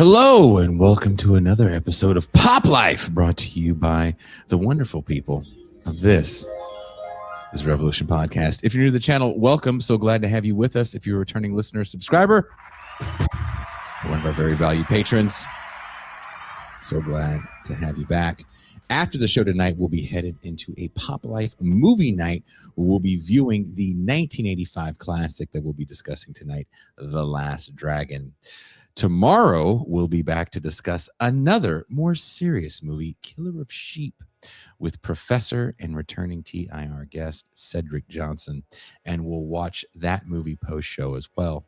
Hello and welcome to another episode of Pop Life, brought to you by the wonderful people of This is Revolution Podcast. If you're new to the channel, welcome. So glad to have you with us. If you're a returning listener, subscriber, one of our very valued patrons, so glad to have you back. After the show tonight, we'll be headed into a Pop Life movie night where we'll be viewing the 1985 classic that we'll be discussing tonight, The Last Dragon. Tomorrow, we'll be back to discuss another more serious movie, Killer of Sheep, with professor and returning TIR guest Cedric Johnson, and we'll watch that movie post-show as well.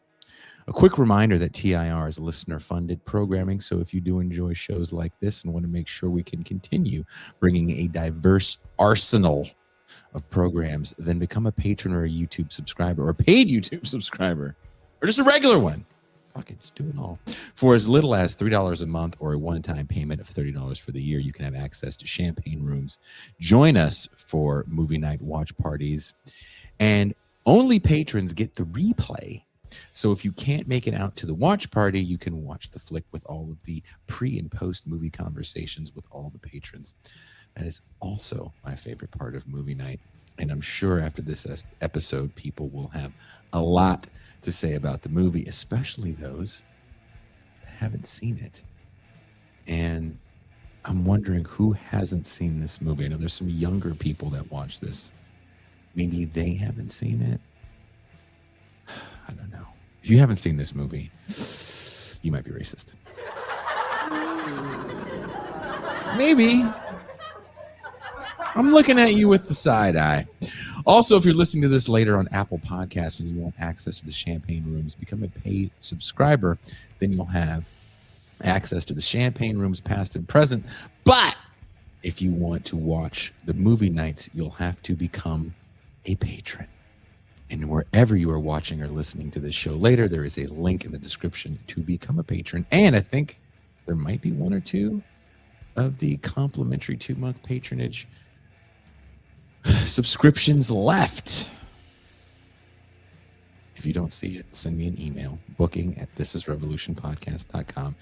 A quick reminder that TIR is listener-funded programming, so if you do enjoy shows like this and want to make sure we can continue bringing a diverse arsenal of programs, then become a patron or a YouTube subscriber or a paid YouTube subscriber or just a regular one. Fuck it, just do it all. For as little as $3 a month or a one-time payment of $30 for the year, you can have access to champagne rooms. Join us for movie night watch parties. And only patrons get the replay. So if you can't make it out to the watch party, you can watch the flick with all of the pre- and post-movie conversations with all the patrons. That is also my favorite part of movie night. And I'm sure after this episode, people will have a lot to say about the movie, especially those that haven't seen it. And I'm wondering who hasn't seen this movie. I know there's some younger people that watch this. Maybe they haven't seen it. I don't know. If you haven't seen this movie, you might be racist. Maybe. I'm looking at you with the side eye. Also, if you're listening to this later on Apple Podcasts and you want access to the champagne rooms, become a paid subscriber. Then you'll have access to the champagne rooms past and present. But if you want to watch the movie nights, you'll have to become a patron. And wherever you are watching or listening to this show later, there is a link in the description to become a patron. And I think there might be one or two of the complimentary 2-month patronage subscriptions left. If you don't see it, send me an email, booking@thisisrevolutionpodcast.com,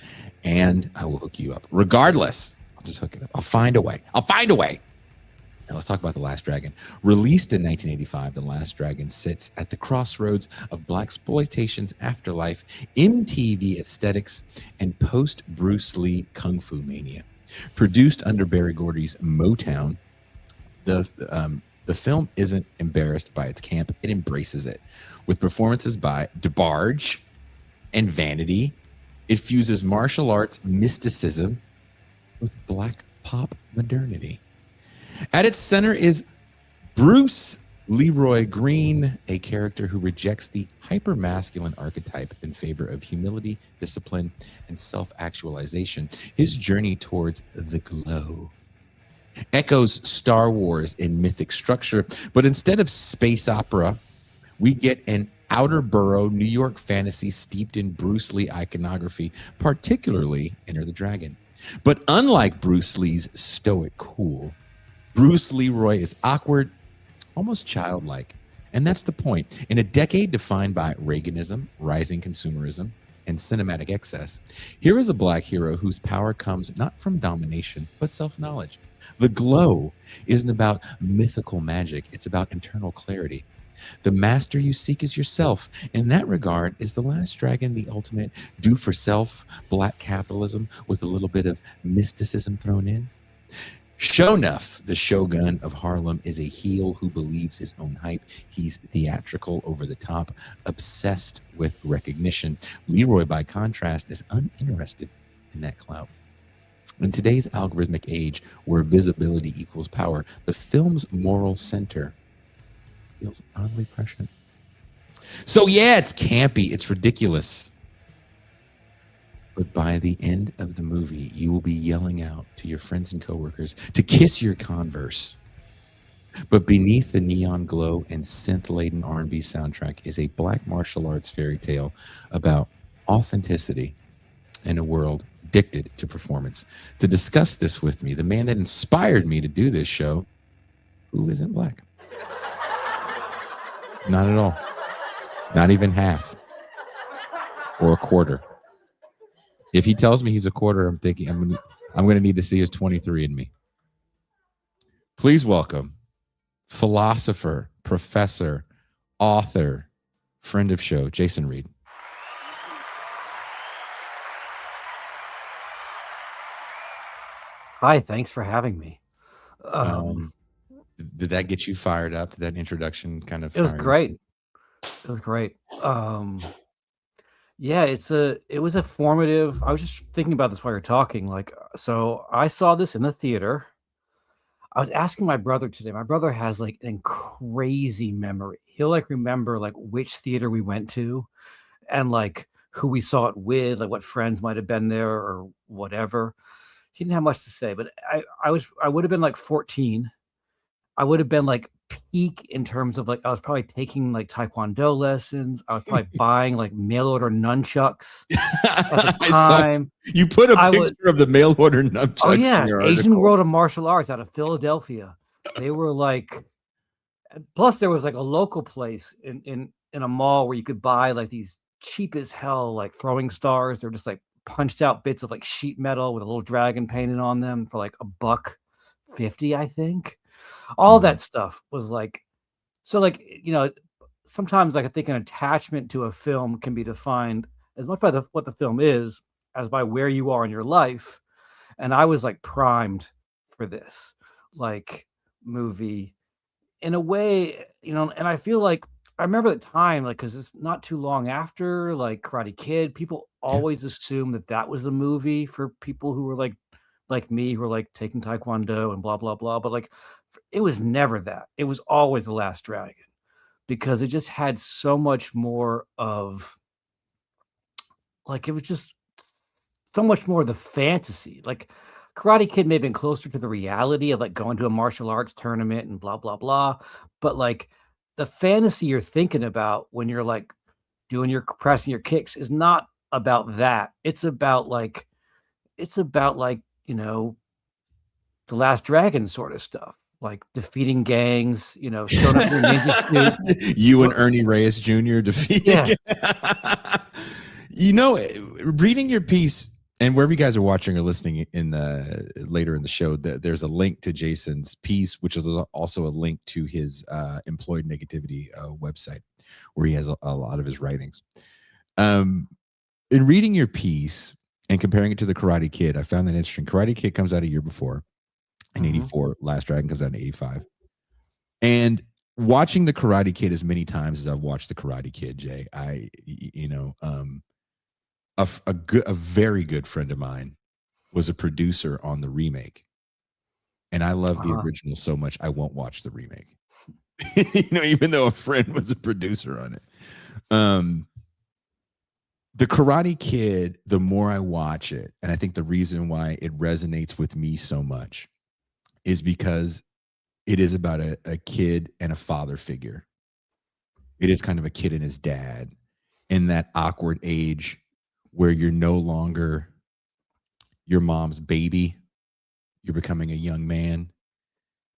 and I will hook you up. Regardless, I'll just hook it up. I'll find a way. Now let's talk about The Last Dragon. Released in 1985, The Last Dragon sits at the crossroads of blaxploitation's afterlife, MTV aesthetics, and post-Bruce Lee Kung Fu mania. Produced under Berry Gordy's Motown, the film isn't embarrassed by its camp. It embraces it. With performances by DeBarge and Vanity, it fuses martial arts mysticism with black pop modernity. At its center is Bruce Leroy Green, a character who rejects the hyper-masculine archetype in favor of humility, discipline, and self-actualization. His journey towards the glow echoes Star Wars in mythic structure, but instead of space opera, we get an outer borough New York fantasy steeped in Bruce Lee iconography, particularly Enter the Dragon. But unlike Bruce Lee's stoic cool, Bruce Leroy is awkward, almost childlike. And that's the point. In a decade defined by Reaganism, rising consumerism, and cinematic excess, here is a black hero whose power comes not from domination, but self-knowledge. The glow isn't about mythical magic. It's about internal clarity. The master you seek is yourself. In that regard, is The Last Dragon the ultimate do-for-self black capitalism with a little bit of mysticism thrown in? Shonuff, the Shogun of Harlem, is a heel who believes his own hype. He's theatrical, over the top, obsessed with recognition. Leroy, by contrast, is uninterested in that clout. In today's algorithmic age, where visibility equals power, the film's moral center feels oddly prescient. So yeah, it's campy, it's ridiculous. But by the end of the movie, you will be yelling out to your friends and coworkers to kiss your Converse. But beneath the neon glow and synth-laden R&B soundtrack is a black martial arts fairy tale about authenticity in a world addicted to performance. To discuss this with me, the man that inspired me to do this show, who isn't black. Not at all. Not even half or a quarter. If he tells me he's a quarter, I'm thinking I'm gonna need to see his 23andMe. Please welcome philosopher, professor, author, friend of show, Jason Reed. Hi, thanks for having me. Did that get you fired up? Did that introduction kind of It was fire you? great. It was great. Yeah, it was a formative. I was just thinking about this while you're talking. So I saw this in the theater. I was asking my brother today. My brother has like an crazy memory. He'll like remember like which theater we went to and like who we saw it with, like what friends might have been there or whatever. He didn't have much to say, but I would have been like 14. I would have been, like, peak in terms of, like, I was probably taking, like, taekwondo lessons. I was probably buying, like, mail order nunchucks at the I saw time. you put a I was picture of the mail order Oh, nunchucks in yeah, your Asian article. World of Martial Arts out of Philadelphia. They were, like plus there was, like, a local place in a mall where you could buy, like, these cheap as hell, like, throwing stars. They're just, like, punched out bits of, like, sheet metal with a little dragon painted on them for, like, $1.50, I think. All Mhm. that stuff was, like so, like, sometimes, like, I think an attachment to a film can be defined as much by what the film is as by where you are in your life, and I was, like, primed for this, like, movie in a way, and I feel like I remember the time, like, because it's not too long after, like, Karate Kid, people Yeah. always assume that that was the movie for people who were, like me, who were, like, taking taekwondo and blah, blah, blah, but, like, it was never that. It was always The Last Dragon because it just had so much more of like, it was just so much more of the fantasy. Like, Karate Kid may have been closer to the reality of, like, going to a martial arts tournament and blah, blah, blah, but, like, the fantasy you're thinking about when you're, like, doing your pressing your kicks is not about that. It's about, like, The Last Dragon sorta stuff, like defeating gangs, showing up in your ninja suit. You and What Ernie Reyes Jr. defeating. Yeah. You know, reading your piece and wherever you guys are watching or listening in the later in the show, there's a link to Jason's piece, which is also a link to his employed negativity website, where he has a lot of his writings. In reading your piece and comparing it to the Karate Kid, I found that interesting. Karate Kid comes out a year before in Mhm. '84. Last Dragon comes out in '85. And watching the Karate Kid as many times as I've watched the Karate Kid, Jay, a very good friend of mine was a producer on the remake, and I love the Uh-huh. original so much I won't watch the remake. Even though a friend was a producer on it. The Karate Kid, the more I watch it, and I think the reason why it resonates with me so much is because it is about a kid and a father figure. It is kind of a kid and his dad in that awkward age where you're no longer your mom's baby. You're becoming a young man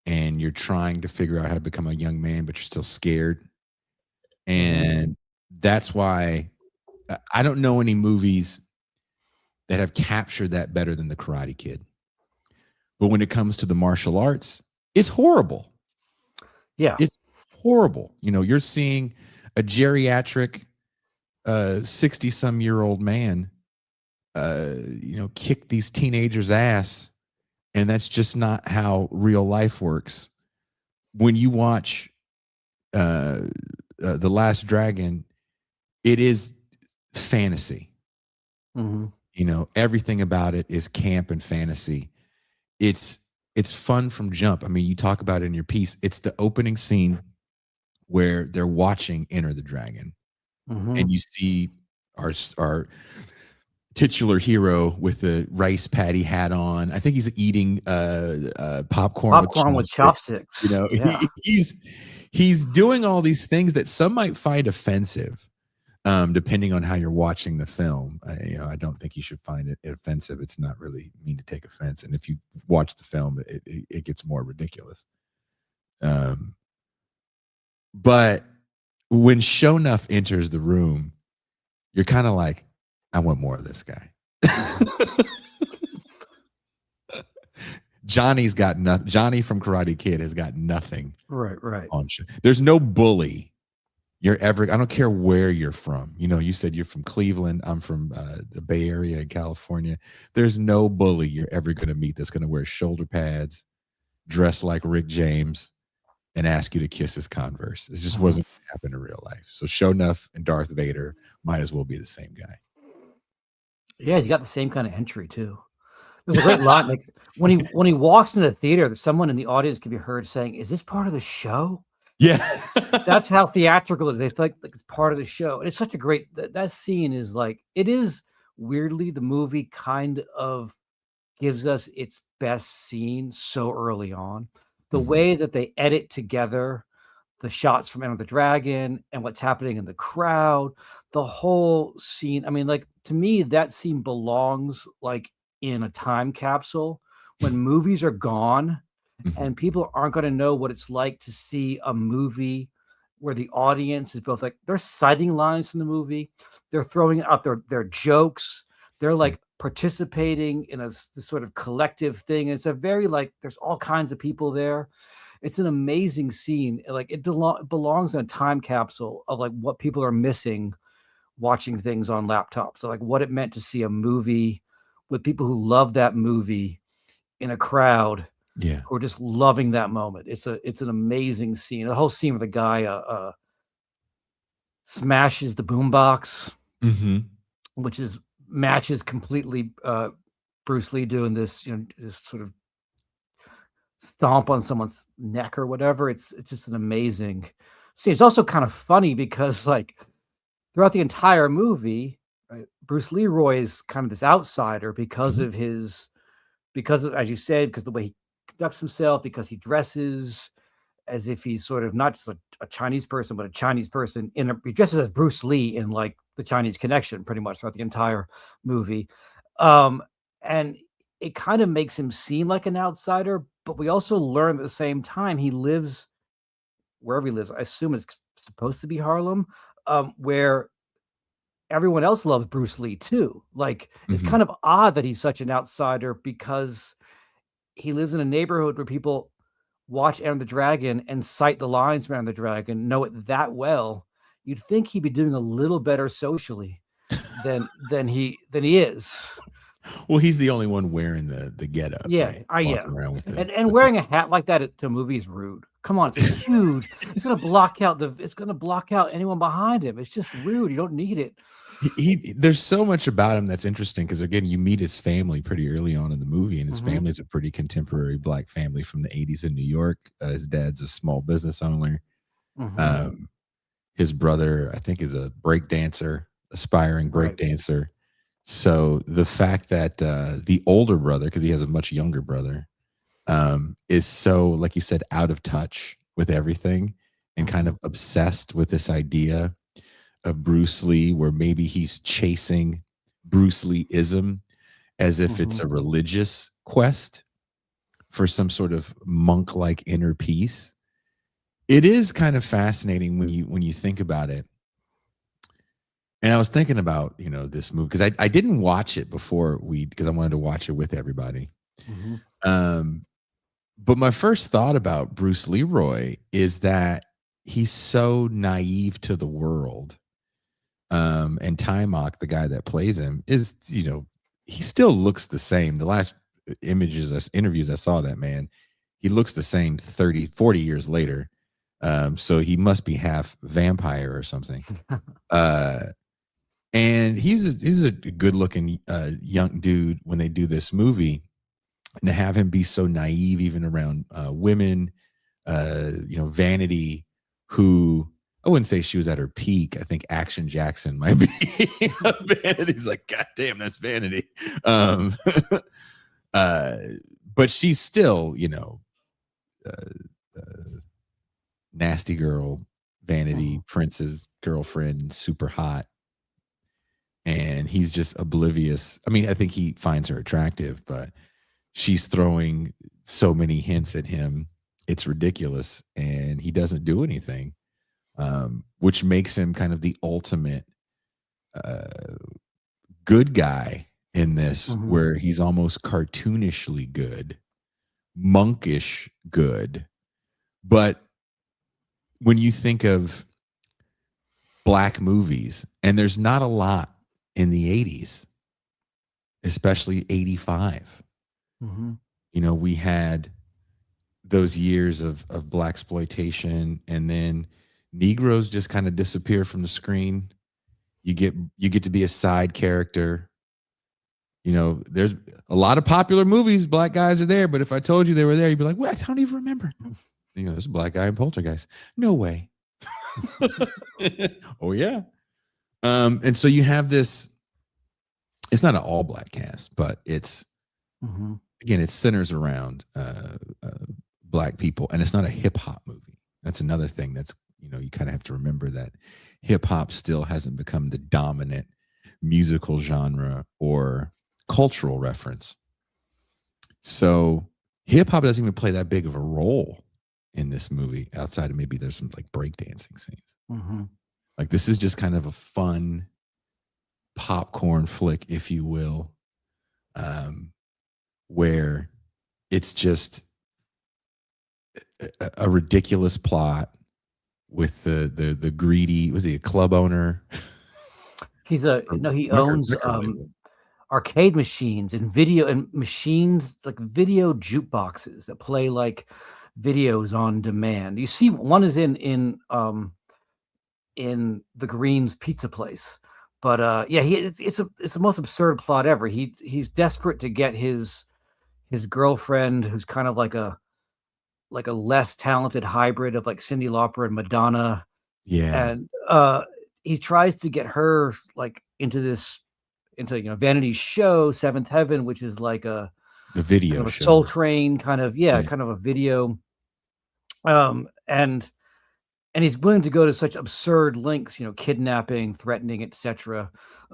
and you're trying to figure out how to become a young man, but you're still scared. Mhm. And that's why I don't know any movies that have captured that better than The Karate Kid. But when it comes to the martial arts, it's horrible. Yeah. It's horrible. You're seeing a geriatric 60 some year old man kick these teenagers ass, and that's just not how real life works. When you watch uh, The Last Dragon, it is fantasy. Mhm. Everything about it is camp and fantasy. It's it's fun from jump. I mean, you talk about it in your piece. It's the opening scene where they're watching Enter the Dragon, and Mhm. you see our titular hero with the rice patty hat on. I think he's eating popcorn with Popcorn with chopsticks. chopsticks. Yeah. He's doing all these things that some might find offensive, depending on how you're watching the film. I don't think you should find it offensive. It's not really mean to take offense, and if you watch the film, it gets more ridiculous. Um, but when Shonuff enters the room, you're kind of like, I want more of this guy. Johnny's got nothing. Johnny from Karate Kid has got nothing Right. on shit. There's no bully you're ever. I don't care where you're from. You know, you said you're from Cleveland. I'm from the Bay Area in California. There's no bully you're ever going to meet that's going to wear shoulder pads, dress like Rick James, and ask you to kiss his Converse. It just wasn't going to happen in real life. So Sho'nuff and Darth Vader might as well be the same guy. Yeah, he's got the same kind of entry too. There's a great line, like when he walks into the theater, someone in the audience can be heard saying, "Is this part of the show?" Yeah. That's how theatrical it is. They think like it's part of the show. And it's such a great that scene is like it is weirdly the movie kind of gives us its best scene so early on. The way that they edit together the shots from Enter the Dragon and what's happening in the crowd, the whole scene. I mean, like to me, that scene belongs like in a time capsule when movies are gone and people aren't going to know what it's like to see a movie where the audience is both like they're citing lines from the movie, they're throwing out their jokes, they're like participating in this sort of collective thing. It's a very like there's all kinds of people there. It's an amazing scene. Like it belongs in a time capsule of like what people are missing watching things on laptops. So like what it meant to see a movie with people who love that movie in a crowd who are just loving that moment. It's an amazing scene. The whole scene where the guy smashes the boombox, which matches completely Bruce Lee doing this, you know, this sort of stomp on someone's neck or whatever. It's just an amazing scene. It's also kind of funny because like throughout the entire movie, right, Bruce Leroy is kind of this outsider because of as you said, because the way he conducts himself, because he dresses as if he's sort of not just a Chinese person, but a Chinese person he dresses as Bruce Lee in like the Chinese Connection pretty much throughout the entire movie. And it kind of makes him seem like an outsider, but we also learn at the same time he lives wherever he lives. I assume it's supposed to be Harlem, where everyone else loves Bruce Lee too. Like it's kind of odd that he's such an outsider because he lives in a neighborhood where people watch Enter the Dragon and cite the lines from Enter the Dragon, know it that well. You'd think he'd be doing a little better socially than he is. Well, he's the only one wearing the getup. Yeah, right? Around with and wearing a hat like that to a movie is rude. Come on, it's huge. It's gonna block out anyone behind him. It's just rude. You don't need it. There's so much about him that's interesting because again, you meet his family pretty early on in the movie, and his family's a pretty contemporary Black family from the 80s in New York. His dad's a small business owner. His brother, I think, is a break dancer, aspiring break dancer. So the fact that the older brother, because he has a much younger brother, is so, like you said, out of touch with everything and kind of obsessed with this idea of Bruce Lee, where maybe he's chasing Bruce Lee-ism as if it's a religious quest for some sort of monk-like inner peace. It is kind of fascinating when you think about it. And I was thinking about, you know, this movie because I didn't watch it before because I wanted to watch it with everybody. But my first thought about Bruce Leroy is that he's so naive to the world. And Timok, the guy that plays him, is, you know, he still looks the same. The last interviews I saw that man, he looks the same 30, 40 years later. So he must be half vampire or something. And he's a good looking young dude when they do this movie, and to have him be so naive even around women, you know, Vanity, who I wouldn't say she was at her peak. I think Action Jackson might be. Vanity's like, God damn, that's Vanity. But she's still, you know, nasty girl, Vanity, Prince's girlfriend, super hot. And he's just oblivious. I mean, I think he finds her attractive, but she's throwing so many hints at him. It's ridiculous. And he doesn't do anything, which makes him kind of the ultimate good guy in this, Mhm. where he's almost cartoonishly good, monkish good. But when you think of black movies, and there's not a lot in the 80s, especially 85. Mhm. You know, we had those years of black exploitation, and then Negroes just kind of disappear from the screen. You get to be a side character. You know, there's a lot of popular movies, black guys are there, but if I told you they were there, you'd be like, what? I don't even remember. You know, there's a black guy in Poltergeist. No way. Oh yeah. And so you have this, it's not an all black cast, but it's, Mhm. again, it centers around black people, and it's not a hip hop movie. That's another thing that's, you know, you kind of have to remember that hip hop still hasn't become the dominant musical genre or cultural reference. So hip hop doesn't even play that big of a role in this movie, outside of maybe there's some like breakdancing scenes. Mhm. Like this is just kind of a fun popcorn flick, if you will, where it's just a ridiculous plot with the greedy, was he a club owner? He Record owns label. arcade machines and video and machines, like video jukeboxes that play like videos on demand. You see one is in the Greens pizza place. But yeah, it's the most absurd plot ever. He's desperate to get his girlfriend, who's kind of like a less talented hybrid of like Cyndi Lauper and Madonna, Yeah, and he tries to get her like into Vanity's show Seventh Heaven, which is like a the kind video of a show. Soul Train kind of, yeah, Yeah. kind of a video, um, and he's willing to go to such absurd lengths, kidnapping, threatening, etc.,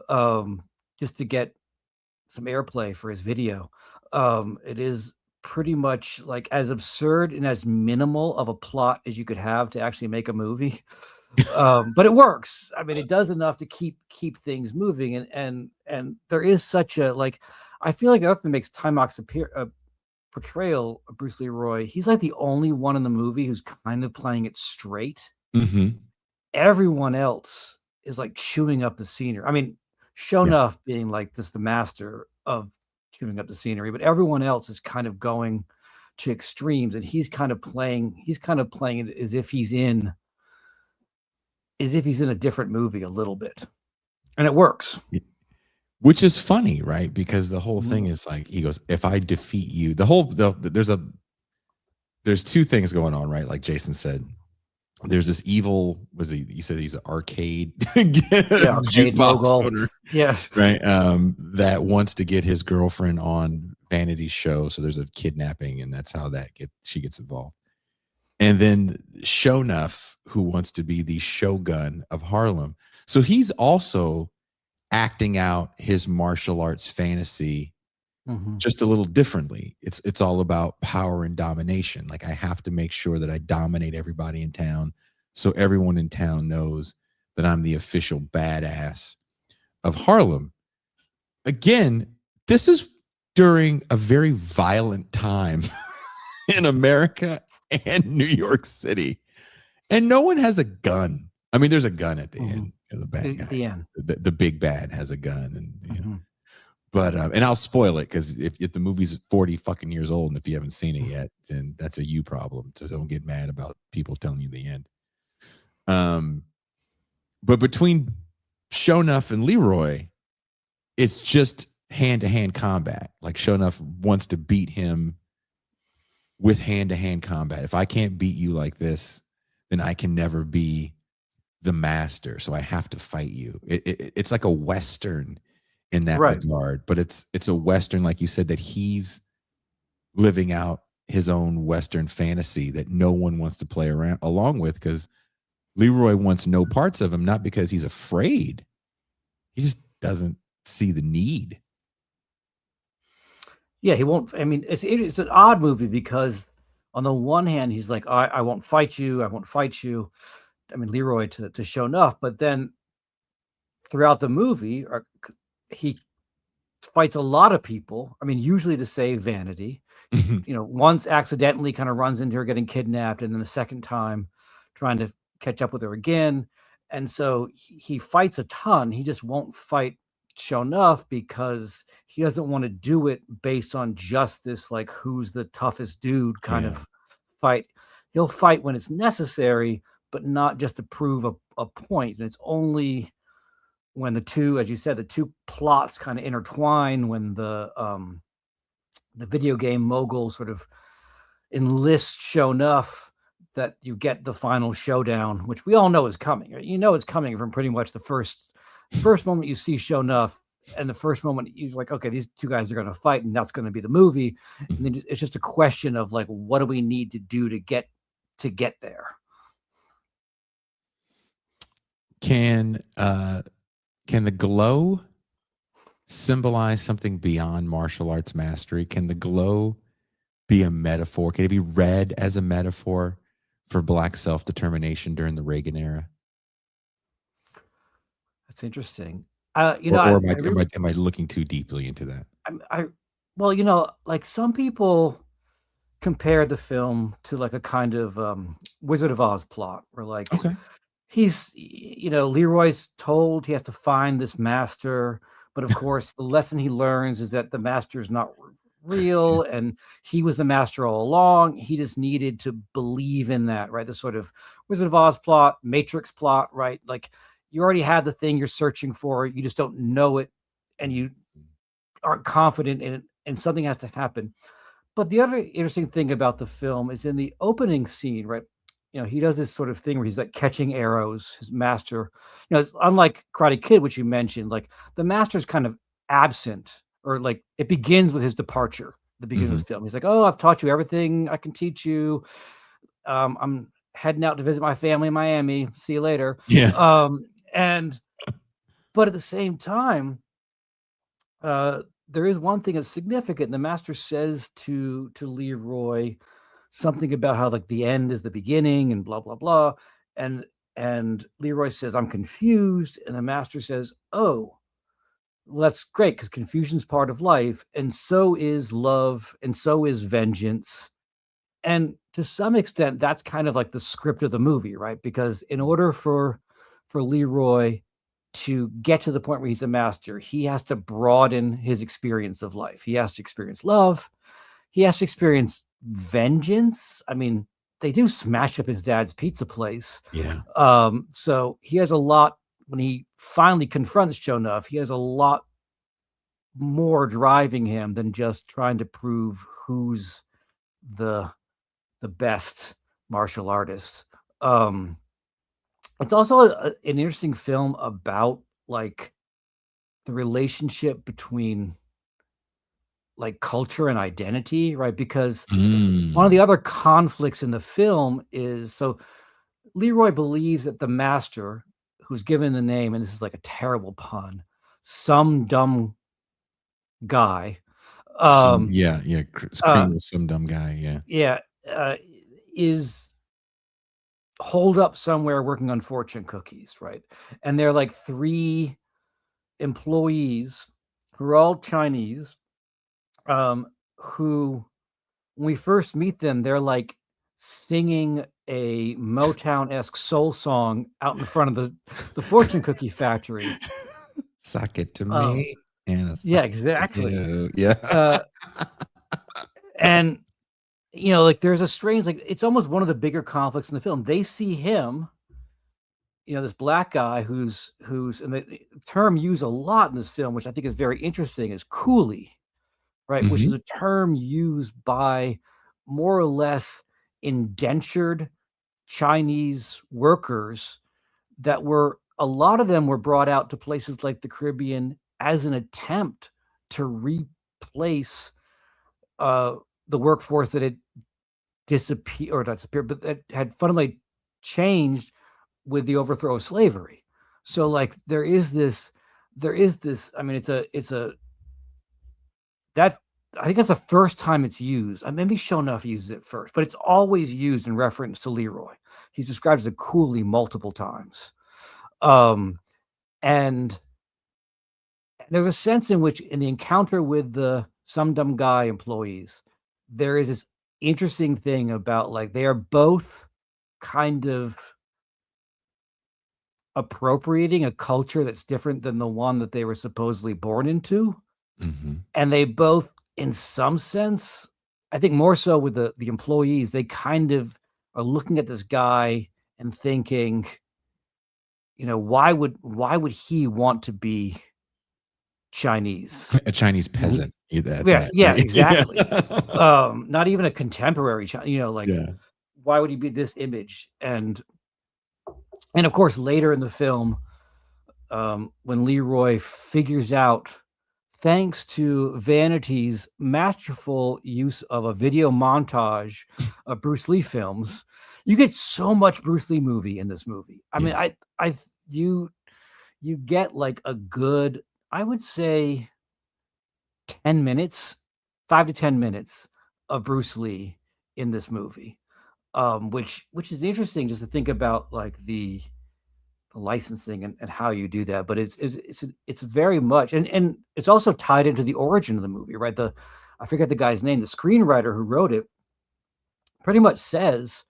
um, just to get some airplay for his video. It is pretty much like as absurd and as minimal of a plot as you could have to actually make a movie. But it works. I mean, it does enough to keep things moving, and there is such a like. I feel like the other thing that makes Timok's portrayal of Bruce Leroy. He's like the only one in the movie who's kind of playing it straight. Mm-hmm. Everyone else is like chewing up the scenery. I mean, Yeah. Shonuff being like just the master of chewing up the scenery, but everyone else is kind of going to extremes, and he's kind of playing it as if he's in a different movie a little bit, and it works. Which is funny, right? Because the whole thing Mhm. is like, he goes, if I defeat you, there's two things going on, right? Like Jason said, there's this evil, you said he's an arcade Yeah, arcade jukebox mogul. owner, Yeah. right? That wants to get his girlfriend on Vanity's show. So there's a kidnapping, and that's how she gets involved. And then Shonuff, who wants to be the shogun of Harlem. So he's also acting out his martial arts fantasy Mhm. just a little differently. It's all about power and domination. Like, I have to make sure that I dominate everybody in town, so everyone in town knows that I'm the official badass of Harlem. Again, this is during a very violent time in America and New York City, and no one has a gun. I mean, there's a gun at the Mhm. end. The bad At guy, the end. the big bad, has a gun, and Mhm. but and I'll spoil it, because if the movie's 40 fucking years old, and if you haven't seen it yet, then that's a you problem. So don't get mad about people telling you the end. Um, but between Shonuff and Leroy, it's just hand to hand combat. Like, Shonuff wants to beat him with hand to hand combat. If I can't beat you like this, then I can never be the master. So I have to fight you. It's like a Western in that Right. regard, but it's a Western, like you said, that he's living out his own Western fantasy that no one wants to play around along with, because Leroy wants no parts of him, not because he's afraid. He just doesn't see the need. Yeah, he won't. I mean, it's an odd movie because on the one hand, he's like, I won't fight you. I won't fight you. I mean, Leroy to show enough. But then throughout the movie, he fights a lot of people. I mean, usually to save vanity. Once accidentally kind of runs into her getting kidnapped, and then the second time trying to catch up with her again. And so he fights a ton. He just won't fight Shonuff because he doesn't want to do it based on just this like who's the toughest dude kind Yeah. of fight. He'll fight when it's necessary, but not just to prove a point. And it's only when the two, as you said, the two plots kind of intertwine, when the video game mogul sort of enlists Shonuff, that you get the final showdown, which we all know is coming. Right? You know it's coming from pretty much the first moment you see Shonuff, and the first moment you're like, okay, these two guys are going to fight, and that's going to be the movie. And then it's just a question of like, what do we need to do to get there? Can the glow symbolize something beyond martial arts mastery? Can the glow be a metaphor? Can it be read as a metaphor for Black self-determination during the Reagan era? That's interesting. Or am I looking too deeply into that? Well, like some people compare the film to like a kind of Wizard of Oz plot, where like Okay. Leroy's told he has to find this master, but of course the lesson he learns is that the master is not real, and he was the master all along. He just needed to believe in that, right? The sort of Wizard of Oz plot, Matrix plot, right? Like you already have the thing you're searching for, you just don't know it, and you aren't confident in it, and something has to happen. But the other interesting thing about the film is in the opening scene, right? He does this sort of thing where he's like catching arrows, his master. It's unlike Karate Kid, which you mentioned, like the master's kind of absent, or like it begins with his departure, the beginning of the film. He's like, oh, I've taught you everything I can teach you. I'm heading out to visit my family in Miami. See you later. Yeah. But at the same time, there is one thing that's significant. The master says to Leroy something about how like the end is the beginning and blah blah blah, and Leroy says, I'm confused, and the master says, oh, well, that's great, because confusion's part of life, and so is love, and so is vengeance. And to some extent that's kind of like the script of the movie, right? Because in order for Leroy to get to the point where he's a master, he has to broaden his experience of life. He has to experience love. He has to experience vengeance. I mean, they do smash up his dad's pizza place. Yeah. So he has a lot, when he finally confronts Shonuff, he has a lot more driving him than just trying to prove who's the best martial artist. It's also an interesting film about like the relationship between like culture and identity, right? Because one of the other conflicts in the film is, so Leroy believes that the master, who's given the name, and this is like a terrible pun, some dumb guy. Cream was some dumb guy. Yeah. Is holed up somewhere working on fortune cookies, right? And they're like 3 employees who are all Chinese, who, when we first meet them, they're like singing a Motown-esque soul song out in front of the fortune cookie factory. Suck it to me. Yeah, exactly. Yeah. And like there's a strange, like it's almost one of the bigger conflicts in the film. They see him, this black guy who's and the term used a lot in this film, which I think is very interesting, is coolie, right? Which is a term used by more or less indentured Chinese workers that were, a lot of them were brought out to places like the Caribbean as an attempt to replace the workforce that had disappeared, or not disappeared, but that had fundamentally changed with the overthrow of slavery. So like there is this, I mean, I think that's the first time it's used. Maybe Shonuff uses it first, but it's always used in reference to Leroy. He's described as a coolie multiple times. And there's a sense in which, in the encounter with the Some Dumb Guy employees, there is this interesting thing about, like, they are both kind of appropriating a culture that's different than the one that they were supposedly born into, Mhm. and they both, in some sense, I think more so with the employees, they kind of are looking at this guy and thinking, why would he want to be Chinese? A Chinese When he peasant, either at Yeah, that, yeah, right? Yeah. exactly. Not even a contemporary like, Yeah. why would he be this image? And of course, later in the film, when Leroy figures out, thanks to Vanity's masterful use of a video montage of Bruce Lee films, you get so much Bruce Lee movie in this movie. I mean, Yes. I you you get like a good, I would say, 10 minutes, 5 to 10 minutes of Bruce Lee in this movie. Which is interesting just to think about, like, the licensing and how you do that, but it's very much, and it's also tied into the origin of the movie, right? I forget the guy's name, the screenwriter who wrote it pretty much says,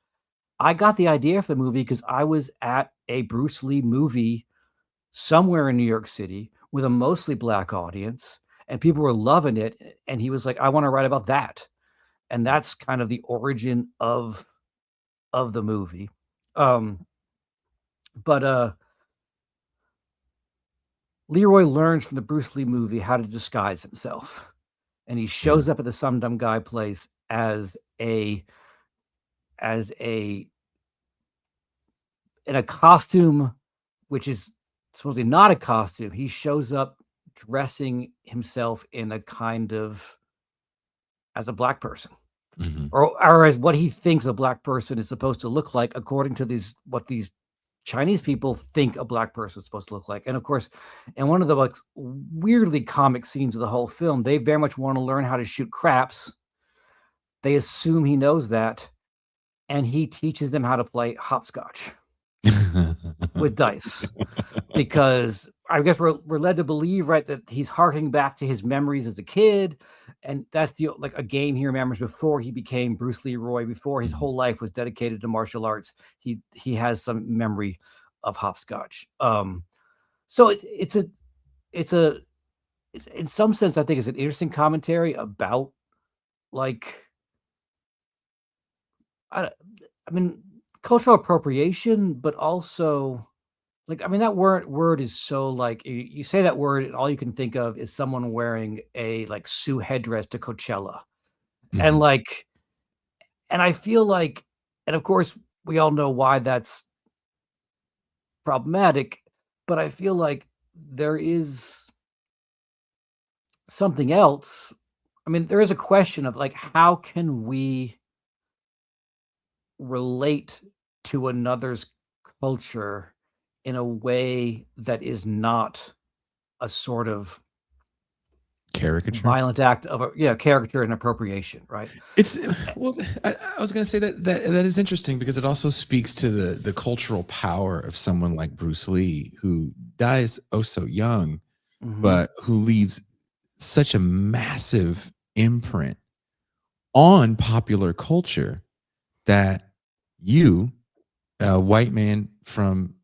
"I got the idea for the movie because I was at a Bruce Lee movie somewhere in New York City with a mostly black audience, and people were loving it, and he was like, 'I wanna write about that.'" And that's kind of the origin of the movie. Um, but Leroy learns from the Bruce Lee movie how to disguise himself, and he Yeah. shows up at the Some Dumb Guy place as a in a costume, which is supposedly not a costume. He shows up dressing himself in a kind of as a black person, Mhm. or as what he thinks a black person is supposed to look like according to these Chinese people think a black person is supposed to look like. And of course, in one of the, like, weirdly comic scenes of the whole film, they very much want to learn how to shoot craps. They assume he knows that, and he teaches them how to play hopscotch with dice, because I guess we're led to believe, right, that he's harking back to his memories as a kid, and that's like a game he remembers before he became Bruce Leroy, before his Mhm. whole life was dedicated to martial arts. He has some memory of hopscotch. So it's a it's, in some sense, I think it's an interesting commentary about, like, I, I mean, cultural appropriation, but also, like, I mean, that word is so, like, you say that word and all you can think of is someone wearing a, like, Sioux headdress to Coachella. And, Mhm. like, and I feel like, and of course, we all know why that's problematic, but I feel like there is something else. I mean, there is a question of, like, how can we relate to another's culture in a way that is not a sort of Caricature? violent act of caricature and appropriation, right? It's well, I was gonna say that is interesting because it also speaks to the cultural power of someone like Bruce Lee, who dies oh so young, Mhm, but who leaves such a massive imprint on popular culture that you, a white man from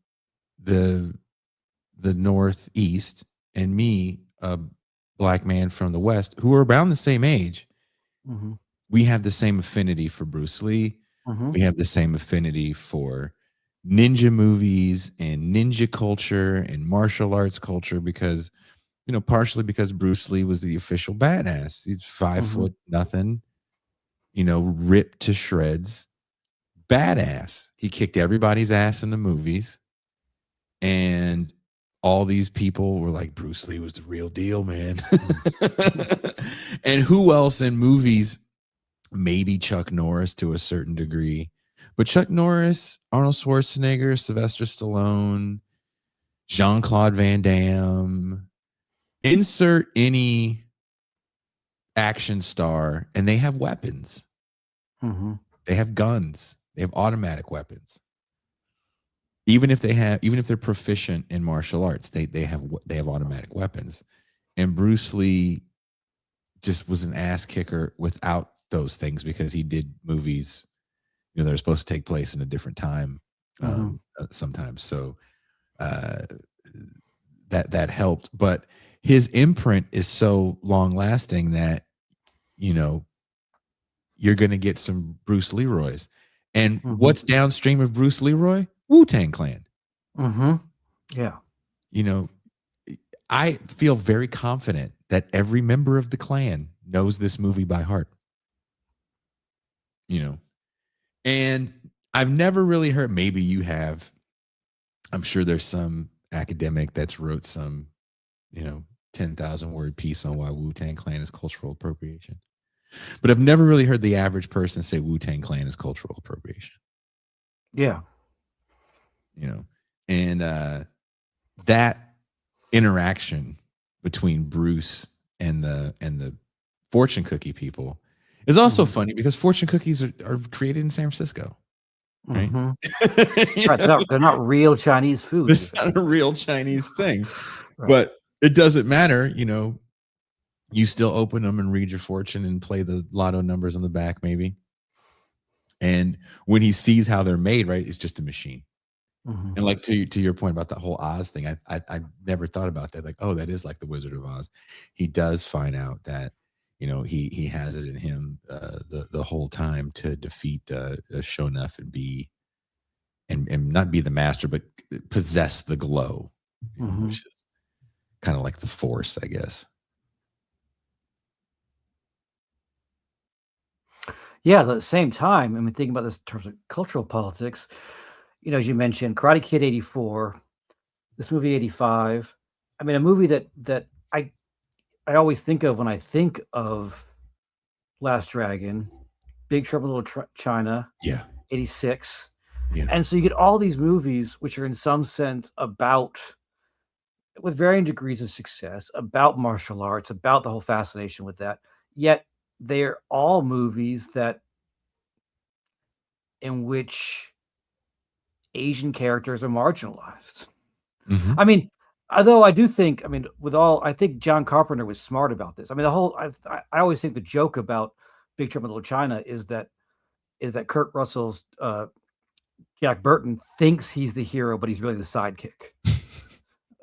the Northeast, and me, a black man from the West, who are around the same age, mhm, we have the same affinity for Bruce Lee. mhm, We have the same affinity for ninja movies and ninja culture and martial arts culture because, partially because Bruce Lee was the official badass. He's 5 mhm, foot nothing, ripped to shreds, badass. He kicked everybody's ass in the movies. And all these people were like, Bruce Lee was the real deal, man. mhm, And who else in movies? Maybe Chuck Norris to a certain degree. But Chuck Norris, Arnold Schwarzenegger, Sylvester Stallone, Jean Claude Van Damme, insert any action star, and they have weapons. mhm, They have guns. They have automatic weapons. Even if they're proficient in martial arts, they have automatic weapons. And Bruce Lee just was an ass kicker without those things because he did movies, you know, that are supposed to take place in a different time sometimes. So that helped. But his imprint is so long lasting that, you know, you're going to get some Bruce Leroy's. And what's downstream of Bruce Leroy? Wu-Tang Clan. Yeah. You know, I feel very confident that every member of the Klan knows this movie by heart. You know, and I've never really heard, maybe you have. I'm sure there's some academic that's wrote some, you know, 10,000 word piece on why Wu-Tang Clan is cultural appropriation. But I've never really heard the average person say Wu-Tang Clan is cultural appropriation. Yeah. You know, and that interaction between Bruce and the fortune cookie people is also funny because fortune cookies are created in San Francisco. Right? Right. They're not real Chinese food. It's not a real Chinese thing. Right. But it doesn't matter, you know. You still open them and read your fortune and play the lotto numbers on the back, maybe. And when he sees how they're made, right, it's just a machine. And like to your point about the whole Oz thing, I never thought about that. Like, oh, that is like the Wizard of Oz. He does find out that, you know, he has it in him the whole time to defeat Shonuff and be and not be the master, but possess the glow, you know, which is kind of like the Force, I guess. Yeah, at the same time, I mean, thinking about this in terms of cultural politics, you know, as you mentioned, Karate Kid '84, this movie '85. I mean, a movie that I always think of when I think of Last Dragon, Big Trouble in Little China, Yeah, '86. Yeah. And so you get all these movies which are in some sense about, with varying degrees of success, about martial arts, about the whole fascination with that. Yet they're all movies that in which Asian characters are marginalized. I mean, although I do think, I mean, I think John Carpenter was smart about this. I mean, the whole, I always think the joke about Big Trouble in Little China is that Kurt Russell's Jack Burton thinks he's the hero, but he's really the sidekick.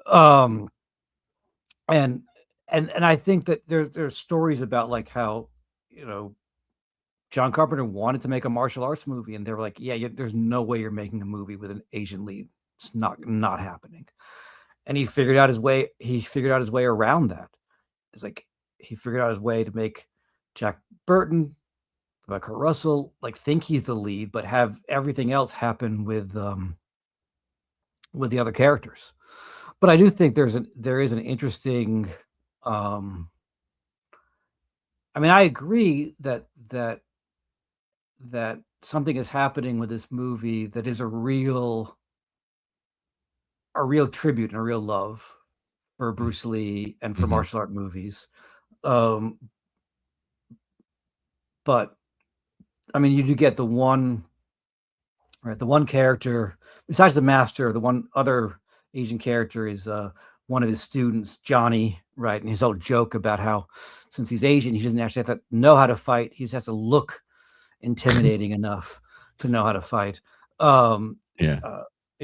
And I think that there's stories about like how, you know, John Carpenter wanted to make a martial arts movie, and they were like, "Yeah, there's no way you're making a movie with an Asian lead. It's not happening." And he figured out his way. He figured out his way around that. It's like he figured out his way to make Jack Burton, about Kurt Russell, like think he's the lead, but have everything else happen with the other characters. But I do think there is an interesting. I mean, I agree that something is happening with this movie that is a real tribute and a real love for Bruce Lee and for martial art movies. But I mean, you do get the one character besides the master. The one other Asian character is one of his students, Johnny, right? And his whole joke about how since he's Asian, he doesn't actually have to know how to fight. He just has to look intimidating enough to know how to fight. You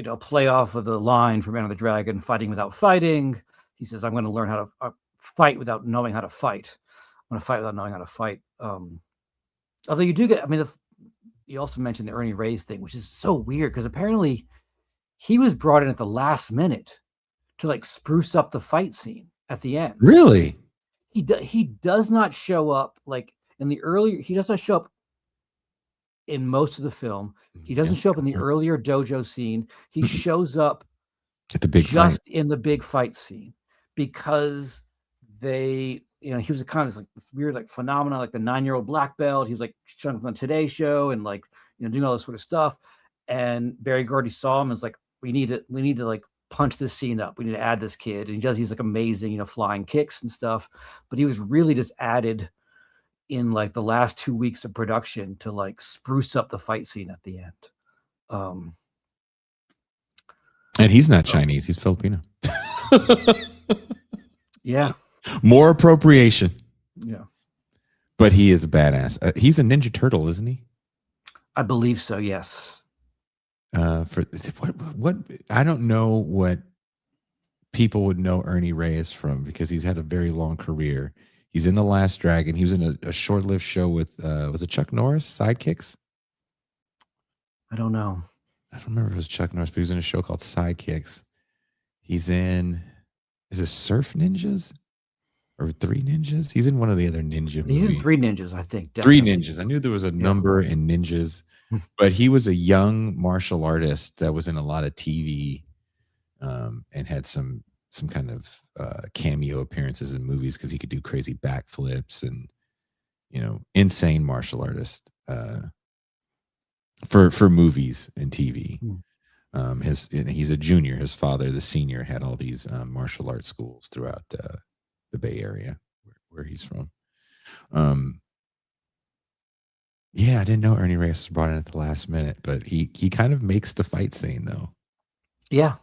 know, play off of the line from Enter the Dragon, fighting without fighting. He says, "I'm going to learn how to fight without knowing how to fight. I'm going to fight without knowing how to fight." Although you do get, I mean, you also mentioned the Ernie Reyes thing, which is so weird because apparently he was brought in at the last minute to like spruce up the fight scene at the end. Really? He does not show up like in the earlier. He does not show up in most of the film. He doesn't show up in the earlier dojo scene. He shows up at the big just in the big fight scene because they, you know, he was a kind of like this weird like phenomenon, like the 9-year-old black belt. He was like showing up on Today Show and like, you know, doing all this sort of stuff. And Barry Gordy saw him and was like, we need to like punch this scene up. We need to add this kid. And he does these like amazing, you know, flying kicks and stuff. But he was really just added in like the last 2 weeks of production to like spruce up the fight scene at the end. And he's not Chinese, he's Filipino. Yeah. More appropriation. Yeah, But he is a badass. He's a Ninja Turtle, isn't he? I believe so. Yes. For what I don't know what people would know Ernie Reyes from, because he's had a very long career. He's in The Last Dragon. He was in a short-lived show with was it Chuck Norris, Sidekicks? I don't know. I don't remember if it was Chuck Norris, but he was in a show called Sidekicks. He's in, is it Surf Ninjas or Three Ninjas? He's in one of the other ninja He's in movies. Three Ninjas, I think. Three Definitely. Ninjas. I knew there was a number in ninjas, but he was a young martial artist that was in a lot of TV, and had some kind of cameo appearances in movies because he could do crazy backflips and, insane martial artist for movies and TV. He's a junior. His father, the senior, had all these martial arts schools throughout the Bay Area where he's from. Yeah, I didn't know Ernie Reyes was brought in at the last minute, but he kind of makes the fight scene though. Yeah.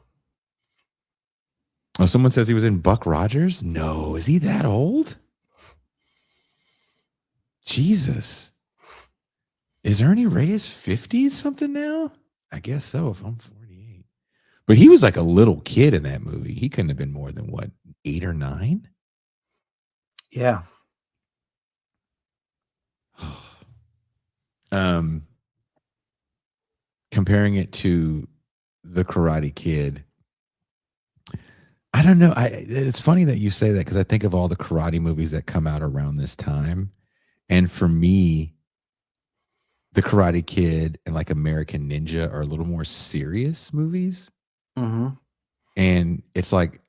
Oh, someone says he was in Buck Rogers. No, is he that old? Jesus. Is Ernie Reyes 50 something now? I guess so, if I'm 48. But he was like a little kid in that movie. He couldn't have been more than, what, 8 or 9? Yeah. Comparing it to The Karate Kid, I don't know. It's funny that you say that, because I think of all the karate movies that come out around this time. And for me, The Karate Kid and like American Ninja are a little more serious movies. Mm-hmm. And it's like,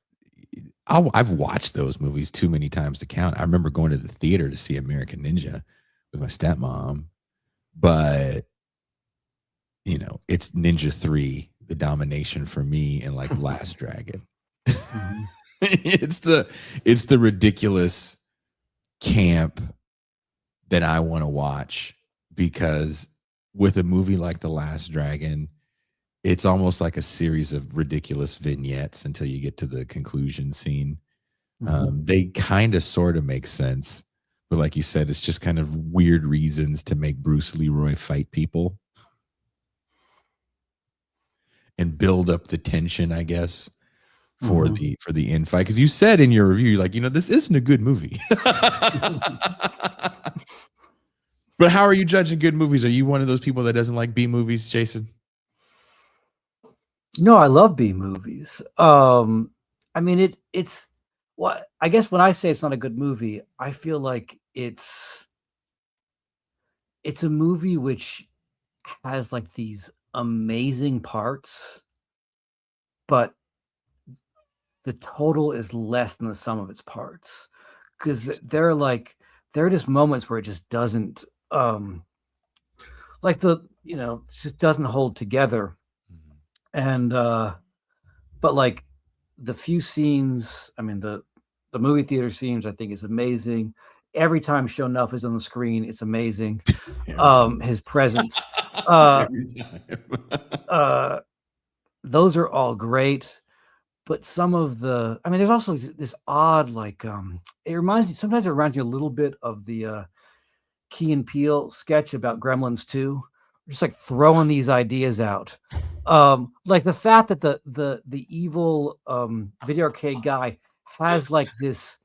I've watched those movies too many times to count. I remember going to the theater to see American Ninja with my stepmom, but it's Ninja 3, the domination for me, and like Last Dragon. Mm-hmm. It's the ridiculous camp that I want to watch, because with a movie like The Last Dragon, it's almost like a series of ridiculous vignettes until you get to the conclusion scene. Mm-hmm. They kind of sort of make sense, but like you said, it's just kind of weird reasons to make Bruce Leroy fight people and build up the tension, I guess, for the end fight. Because you said in your review, like, this isn't a good movie. But how are you judging good movies? Are you one of those people that doesn't like B movies, Jason? No, I love B movies. I mean, it's what, I guess when I say it's not a good movie, I feel like it's a movie which has like these amazing parts, but the total is less than the sum of its parts, because there are just moments where it just doesn't like it just doesn't hold together. And but like the few scenes, I mean the movie theater scenes, I think is amazing. Every time Shonuff is on the screen, it's amazing. His presence, those are all great. But some of the, I mean, there's also this odd, like, sometimes it reminds you a little bit of the Key and Peele sketch about Gremlins 2, just like throwing these ideas out. Like the fact that the evil video arcade guy has like this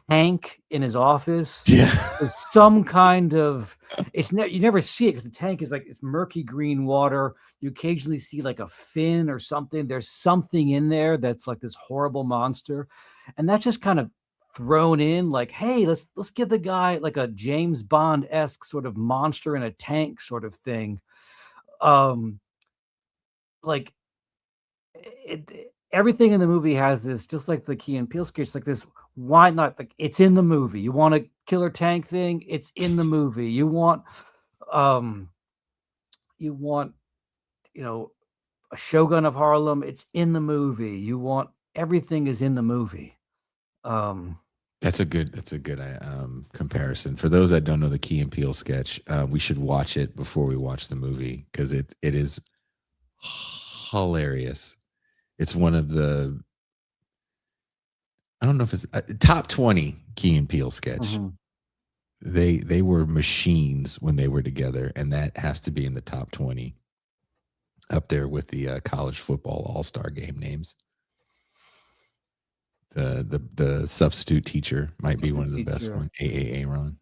tank in his office. Yeah. There's some kind of, you never see it because the tank is like, it's murky green water. You occasionally see like a fin or something. There's something in there that's like this horrible monster. And that's just kind of thrown in like, hey, let's give the guy like a James Bond-esque sort of monster in a tank sort of thing. Like everything in the movie has this, just like the Key and Peele sketch, like this, why not? Like, it's in the movie. You want a killer tank thing? It's in the movie. You want a Shogun of Harlem? It's in the movie. You want, everything is in the movie. That's a good comparison. For those that don't know the Key and Peele sketch, we should watch it before we watch the movie, because it is hilarious. It's one of the, I don't know if it's top 20 Key and Peele sketch. Mhm. They were machines when they were together, and that has to be in the top 20, up there with the college football all-star game names. The substitute teacher might be one of the Substitute best teacher. one. A Ron.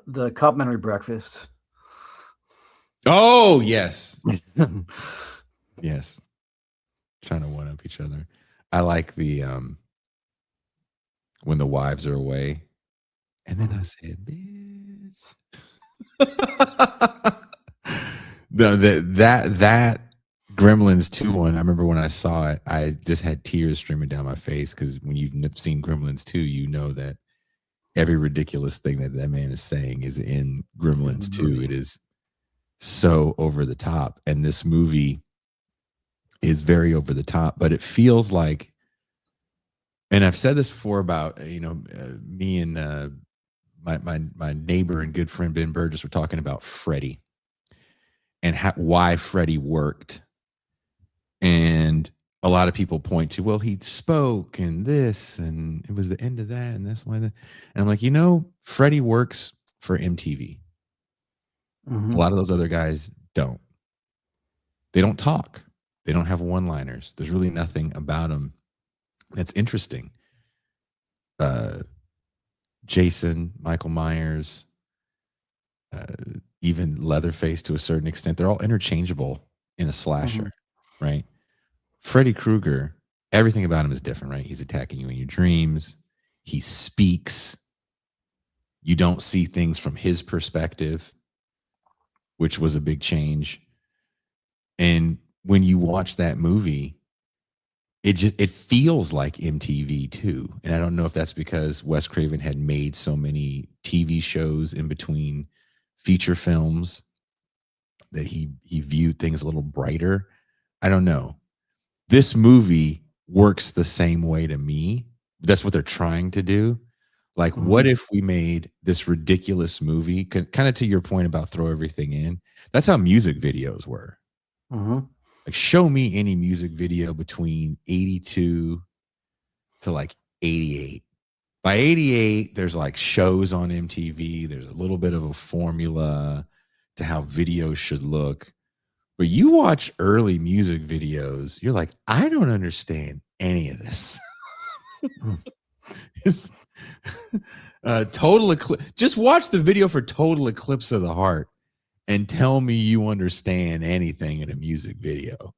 The complimentary breakfast. Oh yes, yes. Trying to one up each other. I like the when the wives are away, and then I said, "Bitch." No, that Gremlins 2 one. I remember when I saw it, I just had tears streaming down my face because when you've seen Gremlins 2, you know that every ridiculous thing that that man is saying is in In the Gremlins 2. movie. It is so over the top, and this movie is very over the top, but it feels like, and I've said this before about me and my neighbor and good friend Ben Burgess were talking about Freddie and why Freddie worked, and a lot of people point to, well, he spoke and this, and it was the end of that, and that's why. And I'm like, Freddie works for MTV. A lot of those other guys don't. They don't talk. They don't have one-liners. There's really nothing about them that's interesting. Jason, Michael Myers, even Leatherface to a certain extent, they're all interchangeable in a slasher, right? Freddy Krueger, everything about him is different, right? He's attacking you in your dreams. He speaks. You don't see things from his perspective, which was a big change. And when you watch that movie, it feels like MTV too. And I don't know if that's because Wes Craven had made so many TV shows in between feature films that he viewed things a little brighter. I don't know. This movie works the same way to me. That's what they're trying to do. Like, what if we made this ridiculous movie? Kind of to your point about throw everything in. That's how music videos were. Like, show me any music video between 82 to like 88. By 88, there's like shows on MTV. There's a little bit of a formula to how videos should look. But you watch early music videos, you're like, I don't understand any of this. It's Total Eclipse. Just watch the video for Total Eclipse of the Heart and tell me you understand anything in a music video.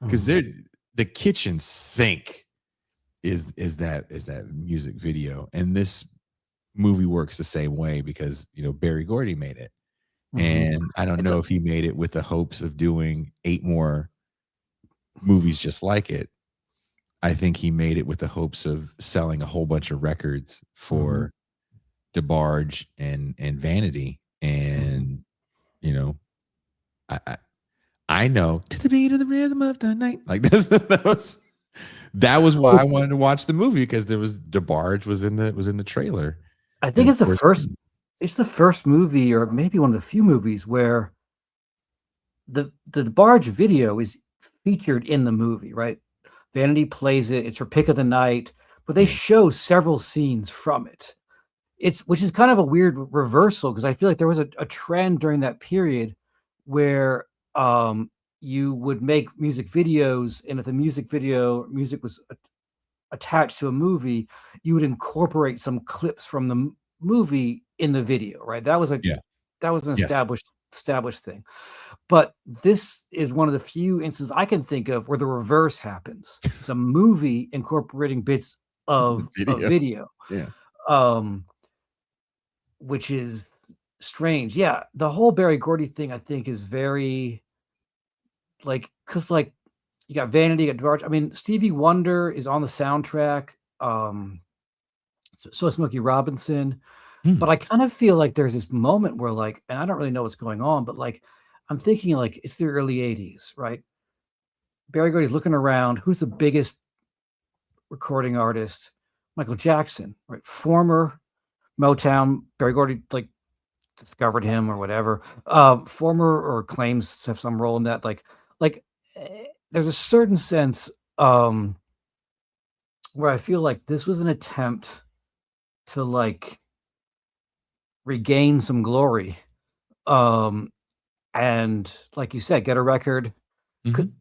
Because the kitchen sink is that music video, and this movie works the same way because Barry Gordy made it, and I don't know if he made it with the hopes of doing 8 more movies just like it. I think he made it with the hopes of selling a whole bunch of records for DeBarge and Vanity, and I know to the beat of the rhythm of the night, like this. That was why I wanted to watch the movie, because there was DeBarge was in the trailer. I think it's the first movie, or maybe one of the few movies, where the DeBarge video is featured in the movie, right? Vanity plays it. It's her pick of the night, but they show several scenes from it. Which is kind of a weird reversal, because I feel like there was a trend during that period where you would make music videos, and if the music was attached to a movie, you would incorporate some clips from the movie in the video, right? That was an established thing. But this is one of the few instances I can think of where the reverse happens. It's a movie incorporating bits of a video. Yeah. Which is strange. Yeah, the whole Barry Gordy thing, I think, is very, because you got Vanity, you got DeBarge. I mean, Stevie Wonder is on the soundtrack. So is Smokey Robinson. But I kind of feel like there's this moment where, and I don't really know what's going on, but I'm thinking it's the early 80s, right? Barry Gordy's looking around. Who's the biggest recording artist? Michael Jackson, right? Former Motown. Barry Gordy discovered him or whatever. Former, or claims to have some role in that. There's a certain sense where I feel like this was an attempt to like regain some glory. Um, and like you said, get a record. Hmm. Could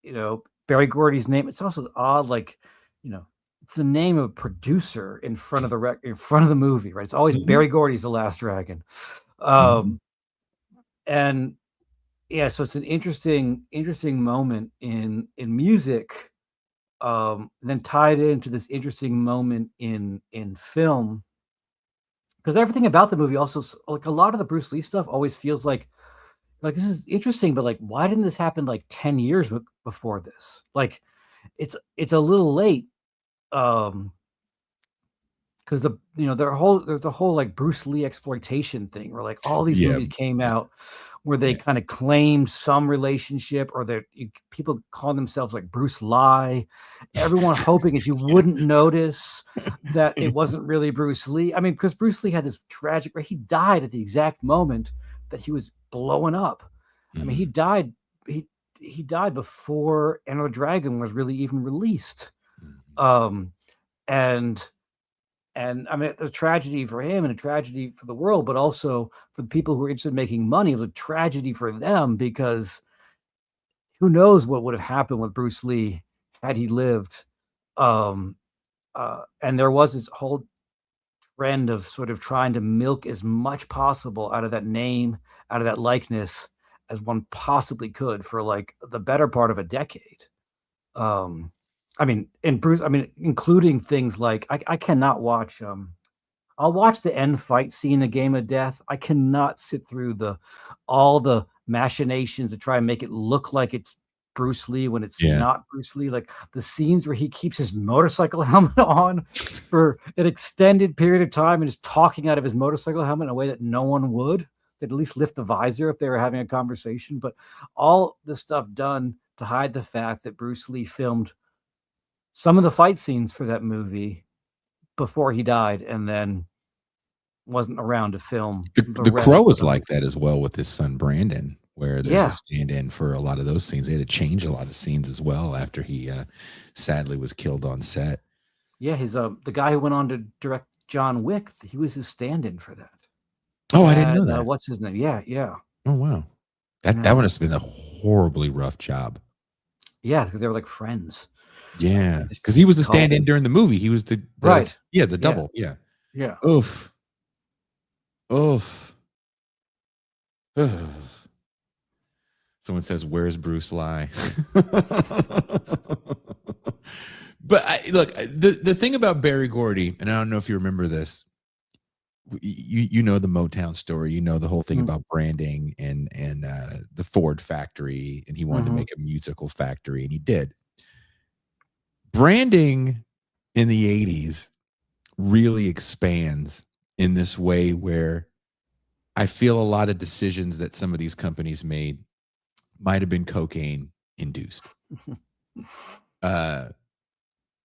you know Barry Gordy's name? It's also odd, like you know, it's the name of a producer in front of the in front of the movie, right? It's always Hmm. Barry Gordy's The Last Dragon. Hmm. Um, and yeah, so it's an interesting moment in music, and then tied into this interesting moment in film, because everything about the movie also like a lot of the Bruce Lee stuff always feels like this is interesting, but like why didn't this happen like 10 years before this? Like it's a little late. Um, because there's a whole like Bruce Lee exploitation thing where like all these Yeah. movies came Yeah. out where they Yeah. kind of claimed some relationship, or that people call themselves like Bruce Lie. Everyone hoping that you wouldn't notice that it wasn't really Bruce Lee. I mean, because Bruce Lee had this tragic, he died at the exact moment that he was blowing up. I mean, he Mhm. died. He he died before Enter the Dragon was really even released. Mhm. Um, and I mean, a tragedy for him and a tragedy for the world, but also for the people who are interested in making money. It was a tragedy for them because who knows what would have happened with Bruce Lee had he lived. Um, and there was this whole trend of sort of trying to milk as much possible out of that name, out of that likeness as one possibly could for like the better part of a decade. Um, I mean, and Bruce, I mean, including things like I cannot watch I'll watch the end fight scene of Game of Death. I cannot sit through the all the machinations to try and make it look like it's Bruce Lee when it's Yeah. not Bruce Lee. Like the scenes where he keeps his motorcycle helmet on for an extended period of time and is talking out of his motorcycle helmet in a way that no one would. They'd at least lift the visor if they were having a conversation. But all the stuff done to hide the fact that Bruce Lee filmed some of the fight scenes for that movie before he died, and then wasn't around to film the The Crow rest was of. like that as well with his son Brandon, where there's a Yeah, stand-in for a lot of those scenes. They had to change a lot of scenes as well after he sadly was killed on set. yeah, his, the guy who went on to direct John Wick, he was his stand-in for that. Oh, I didn't Chad, know that. what's his name? Yeah, yeah, Oh, wow. That yeah, must have been a horribly rough job. yeah, 'cause they were like friends. Yeah, They just because he was the called stand-in during the movie. He was right, the yeah, double. Yeah. yeah. Oof. Oof. Someone says, "Where's Bruce Lie?" But look, the thing about Barry Gordy, and I don't know if you remember this. You know the Motown story. You know the whole thing Mm, about branding and the Ford factory, and he wanted to mhm. make a musical factory, and he did. Branding in the '80s really expands in this way where I feel a lot of decisions that some of these companies made might have been cocaine induced. Uh,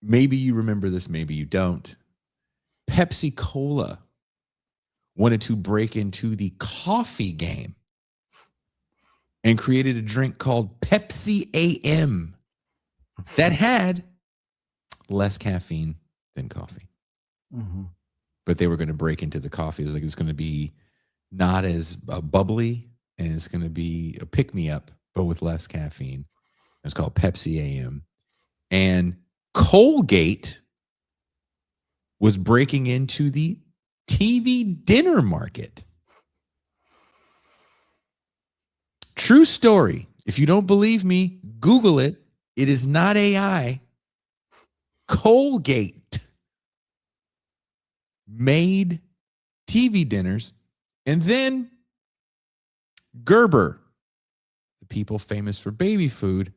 maybe you remember this, maybe you don't. Pepsi Cola wanted to break into the coffee game and created a drink called Pepsi AM that had less caffeine than coffee. Mhm. But they were going to break into the coffee. It was like it's going to be not as bubbly and it's going to be a pick me up, but with less caffeine. It's called Pepsi AM. And Colgate was breaking into the TV dinner market. True story. If you don't believe me, Google it. It is not AI. Colgate made TV dinners. And then Gerber, the people famous for baby food,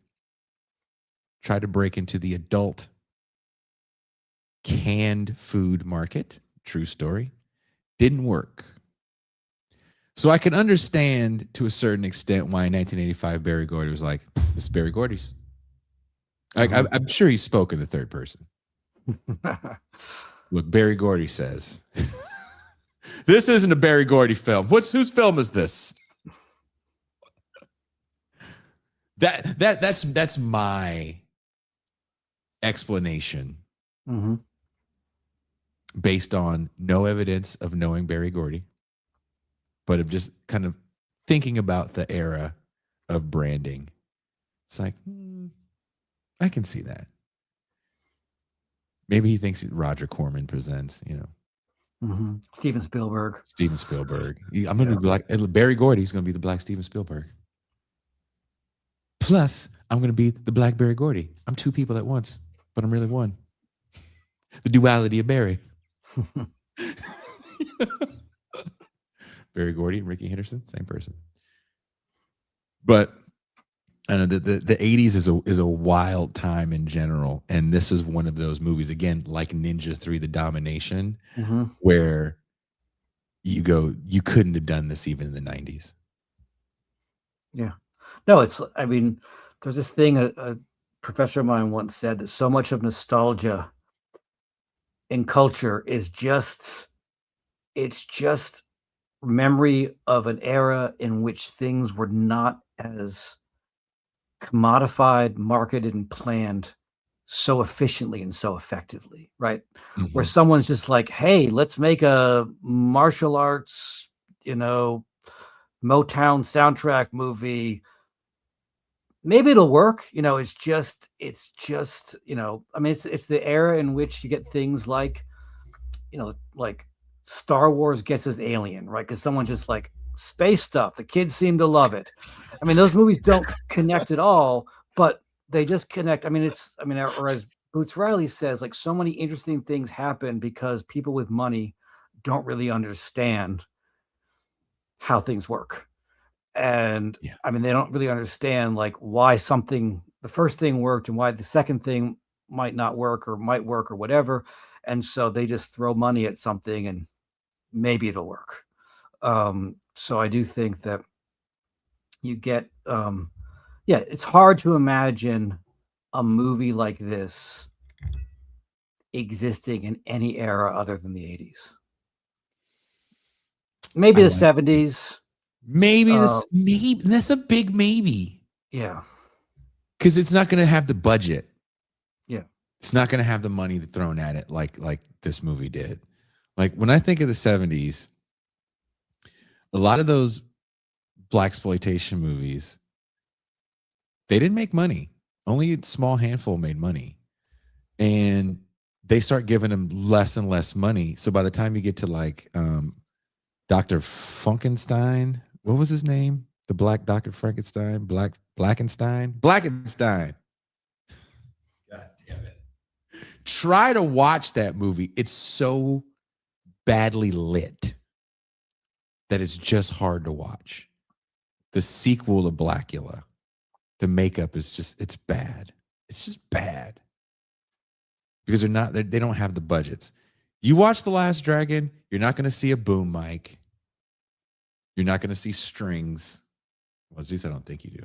tried to break into the adult canned food market. True story. Didn't work. So I can understand to a certain extent why in 1985 Barry Gordy was like, "This is Barry Gordy's." Mhm. I'm sure he spoke in the third person. Look, Barry Gordy says, "This isn't a Barry Gordy film. Whose film is this?" That's my explanation Mm-hmm. based on no evidence of knowing Barry Gordy, but of just kind of thinking about the era of branding. It's like, I can see that. Maybe he thinks Roger Corman presents, Mm-hmm. Steven Spielberg. Steven Spielberg. I'm going to be black. Barry Gordy's going to be the black Steven Spielberg. Plus, I'm going to be the black Barry Gordy. I'm two people at once, but I'm really one. The duality of Barry. Barry Gordy and Ricky Henderson, same person. But I know the 80s is a wild time in general, and this is one of those movies, again, like Ninja 3: The Domination, where you go, you couldn't have done this even in the 90s. Yeah. No, I mean, there's this thing a professor of mine once said, that so much of nostalgia in culture is just memory of an era in which things were not as commodified, marketed, and planned so efficiently and so effectively, right? Where someone's just like, hey, let's make a martial arts, Motown soundtrack movie. Maybe it'll work. It's just, I mean, it's the era in which you get things like, like Star Wars gets his Alien, right? Because someone just like space stuff. The kids seem to love it. I mean, those movies don't connect at all, but they just connect. I mean, or as Boots Riley says, like, so many interesting things happen because people with money don't really understand how things work. And I mean, they don't really understand like why the first thing worked and why the second thing might not work or might work or whatever. And so they just throw money at something and maybe it'll work. So I do think that you get, it's hard to imagine a movie like this existing in any era other than the 80s. Maybe the 70s. Maybe that's a big maybe. Yeah. Because it's not going to have the budget. Yeah. It's not going to have the money thrown at it like this movie did. Like, when I think of the 70s, a lot of those blaxploitation movies, they didn't make money. Only a small handful made money. And they start giving them less and less money. So by the time you get to like Dr. Funkenstein, what was his name? The Black Dr. Frankenstein? Blackenstein? God damn it. Try to watch that movie. It's so badly lit that it's just hard to watch. The sequel to Blackula, the makeup is it's bad. It's just bad. Because they don't have the budgets. You watch The Last Dragon, you're not going to see a boom mic. You're not going to see strings. Well, at least I don't think you do.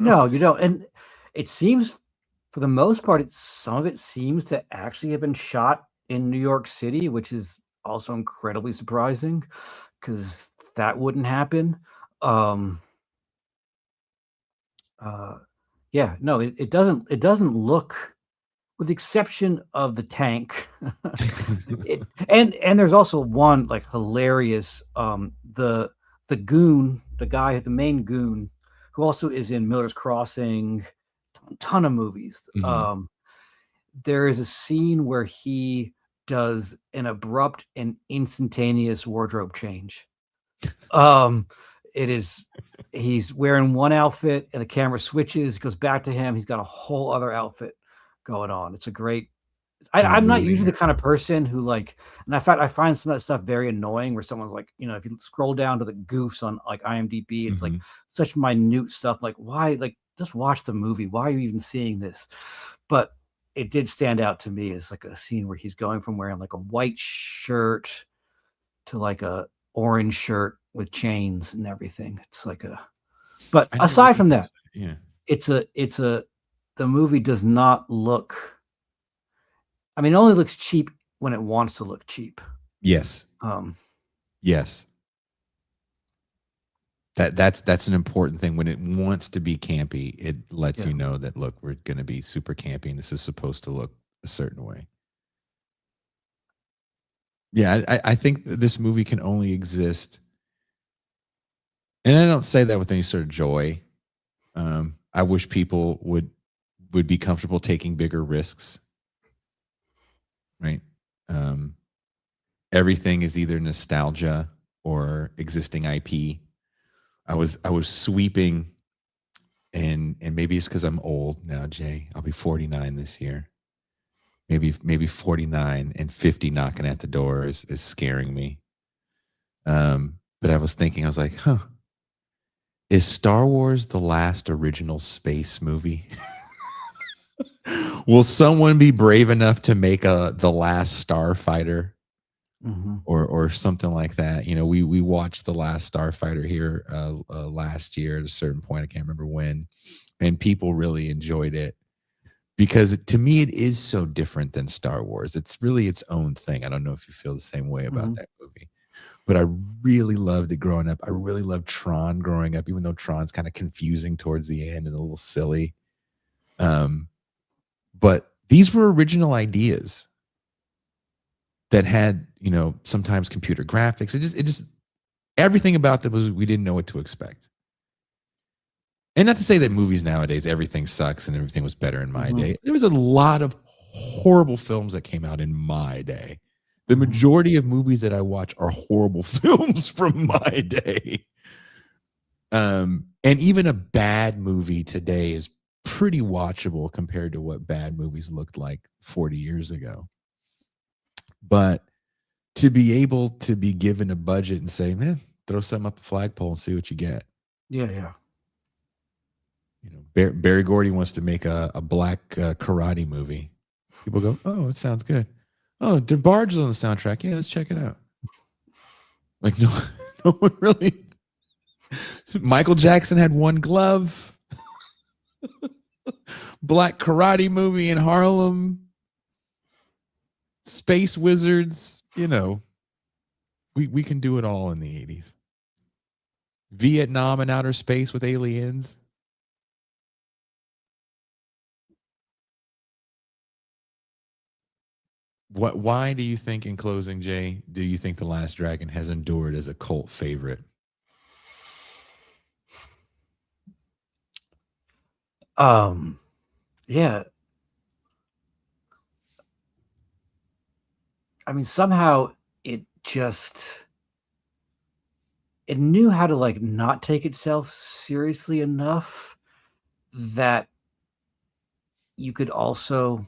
No, you don't. And it seems, for the most part, some of it seems to actually have been shot in New York City, which is also incredibly surprising because that wouldn't happen. It doesn't look, with the exception of the tank. and there's also one like hilarious, the goon, the main goon, who also is in Miller's Crossing, ton of movies. There is a scene where he does an abrupt and instantaneous wardrobe change. He's wearing one outfit and the camera switches, goes back to him. He's got a whole other outfit going on. It's a great. I'm not usually the kind of person who like, and I find some of that stuff very annoying. Where someone's like, if you scroll down to the goofs on like IMDb, it's like such minute stuff. Like, why? Like, just watch the movie. Why are you even seeing this? But it did stand out to me as like a scene where he's going from wearing like a white shirt to like a orange shirt with chains and everything. It's like but aside from that, the movie does not look, I mean, it only looks cheap when it wants to look cheap. Yes. Yes. That's an important thing. When it wants to be campy, it lets you know that, look, we're going to be super campy and this is supposed to look a certain way. Yeah, I think this movie can only exist, and I don't say that with any sort of joy. I wish people would be comfortable taking bigger risks, right? Um, Everything is either nostalgia or existing IP. I was sweeping, and maybe it's because I'm old now, Jay. I'll be 49 this year. Maybe 49 and 50 knocking at the door is scaring me. But I was thinking, I was like, huh, is Star Wars the last original space movie? Will someone be brave enough to make the last Starfighter or something like that? You know, we watched the last Starfighter here last year at a certain point. I can't remember when, and people really enjoyed it because to me it is so different than Star Wars. It's really its own thing. I don't know if you feel the same way about that movie, but I really loved it growing up. I really loved Tron growing up, even though Tron's kind of confusing towards the end and a little silly. But these were original ideas that had, you know, sometimes computer graphics. It just everything about them was we didn't know what to expect. And not to say that movies nowadays everything sucks and everything was better in my day. There was a lot of horrible films that came out in my day. The majority of movies that I watch are horrible films from my day. And even a bad movie today is pretty watchable compared to what bad movies looked like 40 years ago. But to be able to be given a budget and say, man, throw something up a flagpole and see what you get. Yeah. You know, Barry Gordy wants to make a black karate movie. People go, oh, it sounds good. Oh, DeBarge's on the soundtrack. Yeah, let's check it out. Like, no one really. Michael Jackson had one glove. Black karate movie in Harlem. Space wizards. You know, we can do it all in the 80s. Vietnam and outer space with aliens. Why do you think, in closing, Jay, do you think The Last Dragon has endured as a cult favorite? Yeah. I mean, somehow it knew how to like not take itself seriously enough that you could also,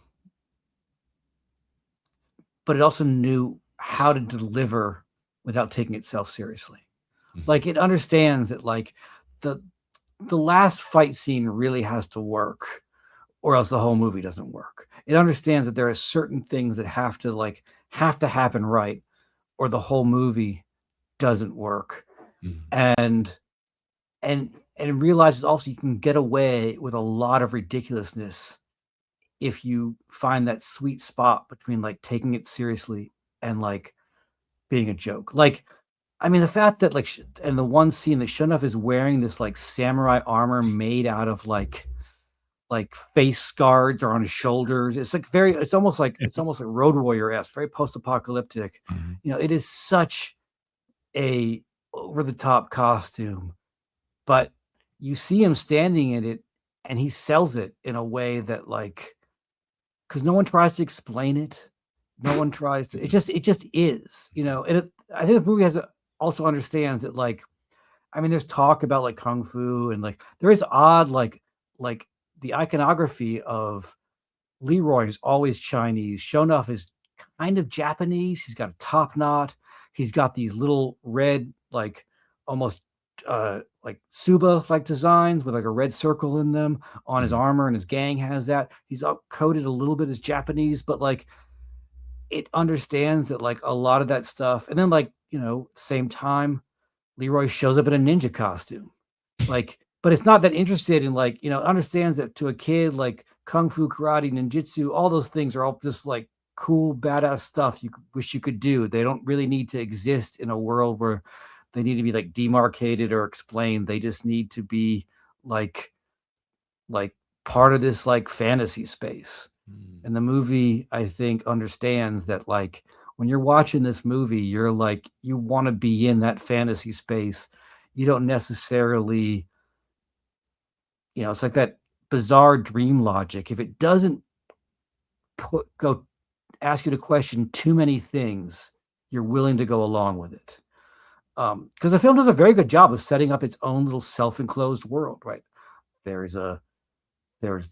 but it also knew how to deliver without taking itself seriously. Like it understands that like the last fight scene really has to work or else the whole movie doesn't work. It understands that there are certain things that have to happen right or the whole movie doesn't work. And it realizes also you can get away with a lot of ridiculousness if you find that sweet spot between like taking it seriously and like being a joke. Like, I mean, the fact that like, and the one scene that Shonuff is wearing this like samurai armor made out of like face guards or on his shoulders. It's like it's almost like Road Warrior-esque, very post-apocalyptic. You know, it is such a over the top costume, but you see him standing in it and he sells it in a way that like, because no one tries to explain it. No one tries to, it just is, you know, and I think the movie also understands that like, I mean, there's talk about like Kung Fu and like, there is odd, like the iconography of Leroy is always Chinese. Shonuff is kind of Japanese. He's got a top knot. He's got these little red, like almost like Suba like designs with like a red circle in them on his armor, and his gang has that. He's coded a little bit as Japanese, but like it understands that like a lot of that stuff. And then like, you know, same time, Leroy shows up in a ninja costume. Like, but it's not that interested in like, you know, understands that to a kid, like kung fu, karate, ninjutsu, all those things are all just like cool, badass stuff you wish you could do. They don't really need to exist in a world where they need to be like demarcated or explained. They just need to be like part of this like fantasy space. And the movie, I think, understands that, like, when you're watching this movie, you're like, you want to be in that fantasy space. You don't necessarily, it's like that bizarre dream logic. If it doesn't go ask you to question too many things, you're willing to go along with it. Because the film does a very good job of setting up its own little self-enclosed world, right? There's the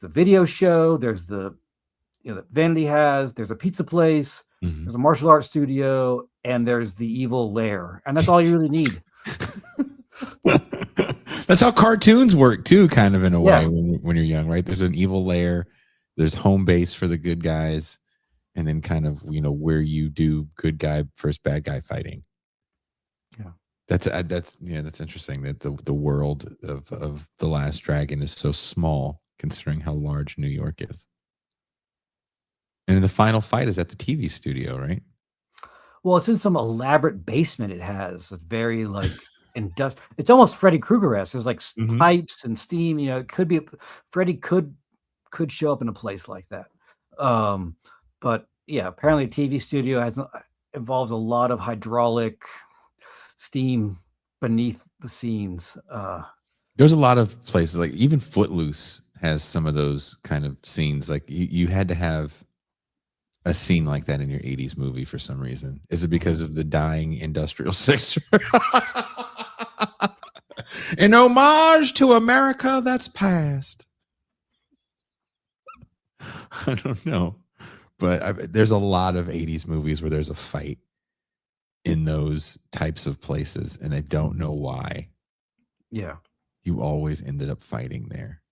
video show, there's the that Vanity has, there's a pizza place, there's a martial arts studio, and there's the evil lair, and that's all you really need. That's how cartoons work too, kind of in a way when you're young, right? There's an evil lair, there's home base for the good guys, and then kind of where you do good guy versus bad guy fighting. Yeah, that's interesting that the world of The Last Dragon is so small considering how large New York is. And the final fight is at the TV studio, right? Well, it's in some elaborate basement. It has. It's very like industrial. It's almost Freddy Krueger-esque. There's like pipes and steam. It could be Freddy could show up in a place like that. But yeah, apparently a TV studio involves a lot of hydraulic steam beneath the scenes. There's a lot of places, like even Footloose has some of those kind of scenes. Like you had to have a scene like that in your 80s movie for some reason. Is it because of the dying industrial sector? An homage to America that's past. I don't know. But there's a lot of 80s movies where there's a fight in those types of places, and I don't know why. Yeah. You always ended up fighting there.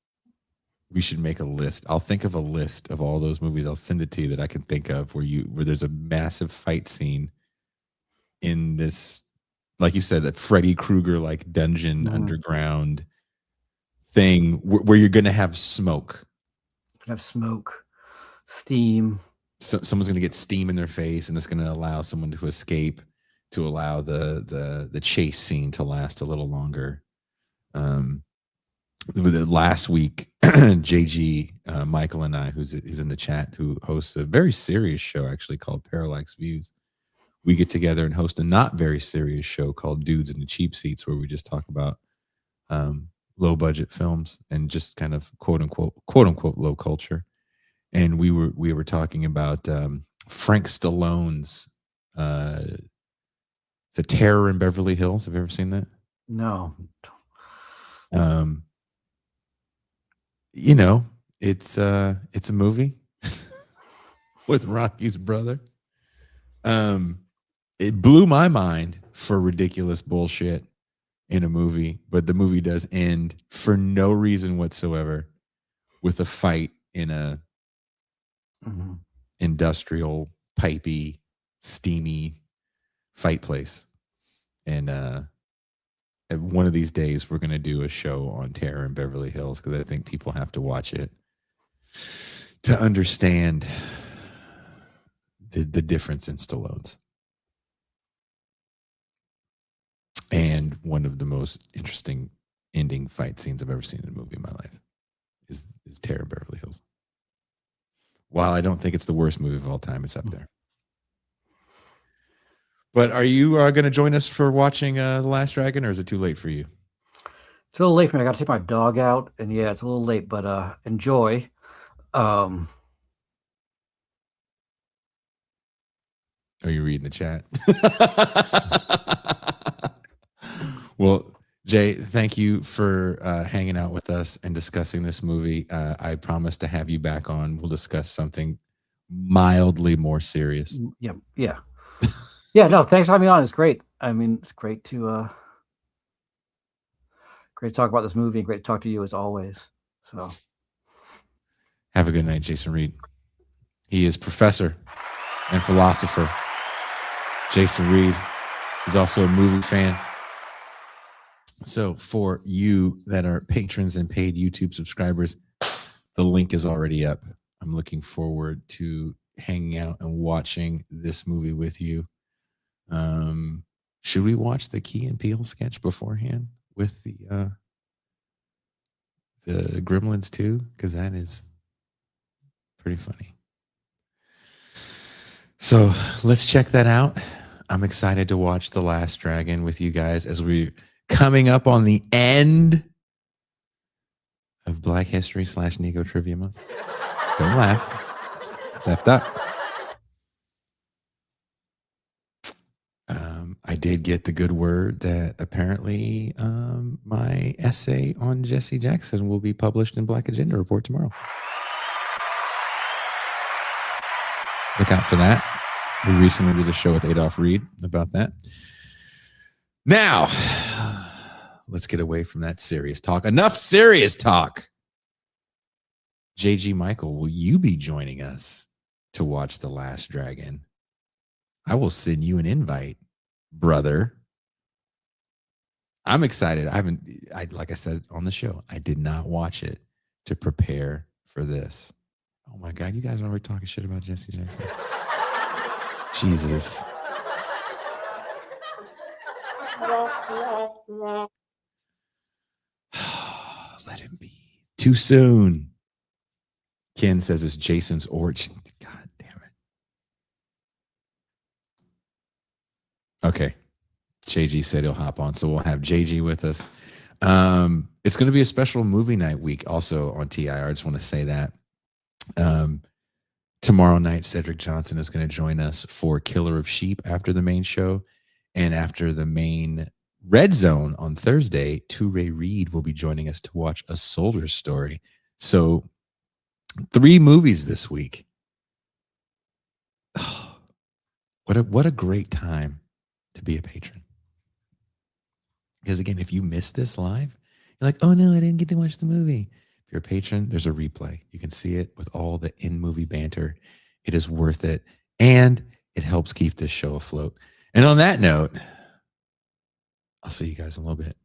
We should make a list. I'll think of a list of all those movies. I'll send it to you that I can think of where there's a massive fight scene in this, like you said, that Freddy Krueger like dungeon underground thing where you're going to have smoke. Steam. So someone's going to get steam in their face, and it's going to allow someone to escape, to allow the chase scene to last a little longer. Last week, JG, Michael, and I, who's in the chat, who hosts a very serious show actually called Parallax Views, we get together and host a not very serious show called Dudes in the Cheap Seats, where we just talk about low budget films and just kind of quote unquote low culture. And we were talking about Frank Stallone's The Terror in Beverly Hills. Have you ever seen that? No. It's a movie with Rocky's brother. It blew my mind for ridiculous bullshit in a movie, but the movie does end for no reason whatsoever with a fight in a industrial, pipey, steamy fight place. And one of these days we're going to do a show on Terror in Beverly Hills, because I think people have to watch it to understand the difference in Stallone's. And one of the most interesting ending fight scenes I've ever seen in a movie in my life is Terror in Beverly Hills. While I don't think it's the worst movie of all time, it's up there. But are you going to join us for watching The Last Dragon, or is it too late for you? It's a little late for me. I got to take my dog out, and yeah, it's a little late, but enjoy. Are you reading the chat? Well, Jay, thank you for hanging out with us and discussing this movie. I promise to have you back on. We'll discuss something mildly more serious. Yeah. Yeah, no, thanks for having me on. It's great. I mean, it's great to talk about this movie, and great to talk to you as always. So have a good night, Jason Reed. He is professor and philosopher. Jason Reed is also a movie fan. So for you that are patrons and paid YouTube subscribers, the link is already up. I'm looking forward to hanging out and watching this movie with you. Should we watch the Key and Peele sketch beforehand with the Gremlins too? Because that is Pretty funny. So let's check that out. I'm excited to watch The Last Dragon with you guys as we're coming up on the end of Black History / Nego Trivia Month. Don't laugh. It's effed up. I did get the good word that apparently my essay on Jesse Jackson will be published in Black Agenda Report tomorrow. Look out for that. We recently did a show with Adolph Reed about that. Now, let's get away from that serious talk. Enough serious talk. JG Michael, will you be joining us to watch The Last Dragon? I will send you an invite, brother. I'm excited. Like I said on the show, I did not watch it to prepare for this. Oh my God, you guys are already talking shit about Jesse Jackson. Jesus. Let him be. Too soon. Ken says it's Jason's origin. God damn it. Okay. JG said he'll hop on, so we'll have JG with us. It's going to be a special movie night week also on TIR. I just want to say that. Tomorrow night, Cedric Johnson is going to join us for Killer of Sheep after the main show. And after the main Red Zone on Thursday, Toure Reed will be joining us to watch A Soldier Story. So 3 movies this week. Oh, what a great time to be a patron. Because again, if you miss this live, you're like, oh no, I didn't get to watch the movie. If you're a patron, there's a replay. You can see it with all the in-movie banter. It is worth it. And it helps keep this show afloat. And on that note, I'll see you guys in a little bit.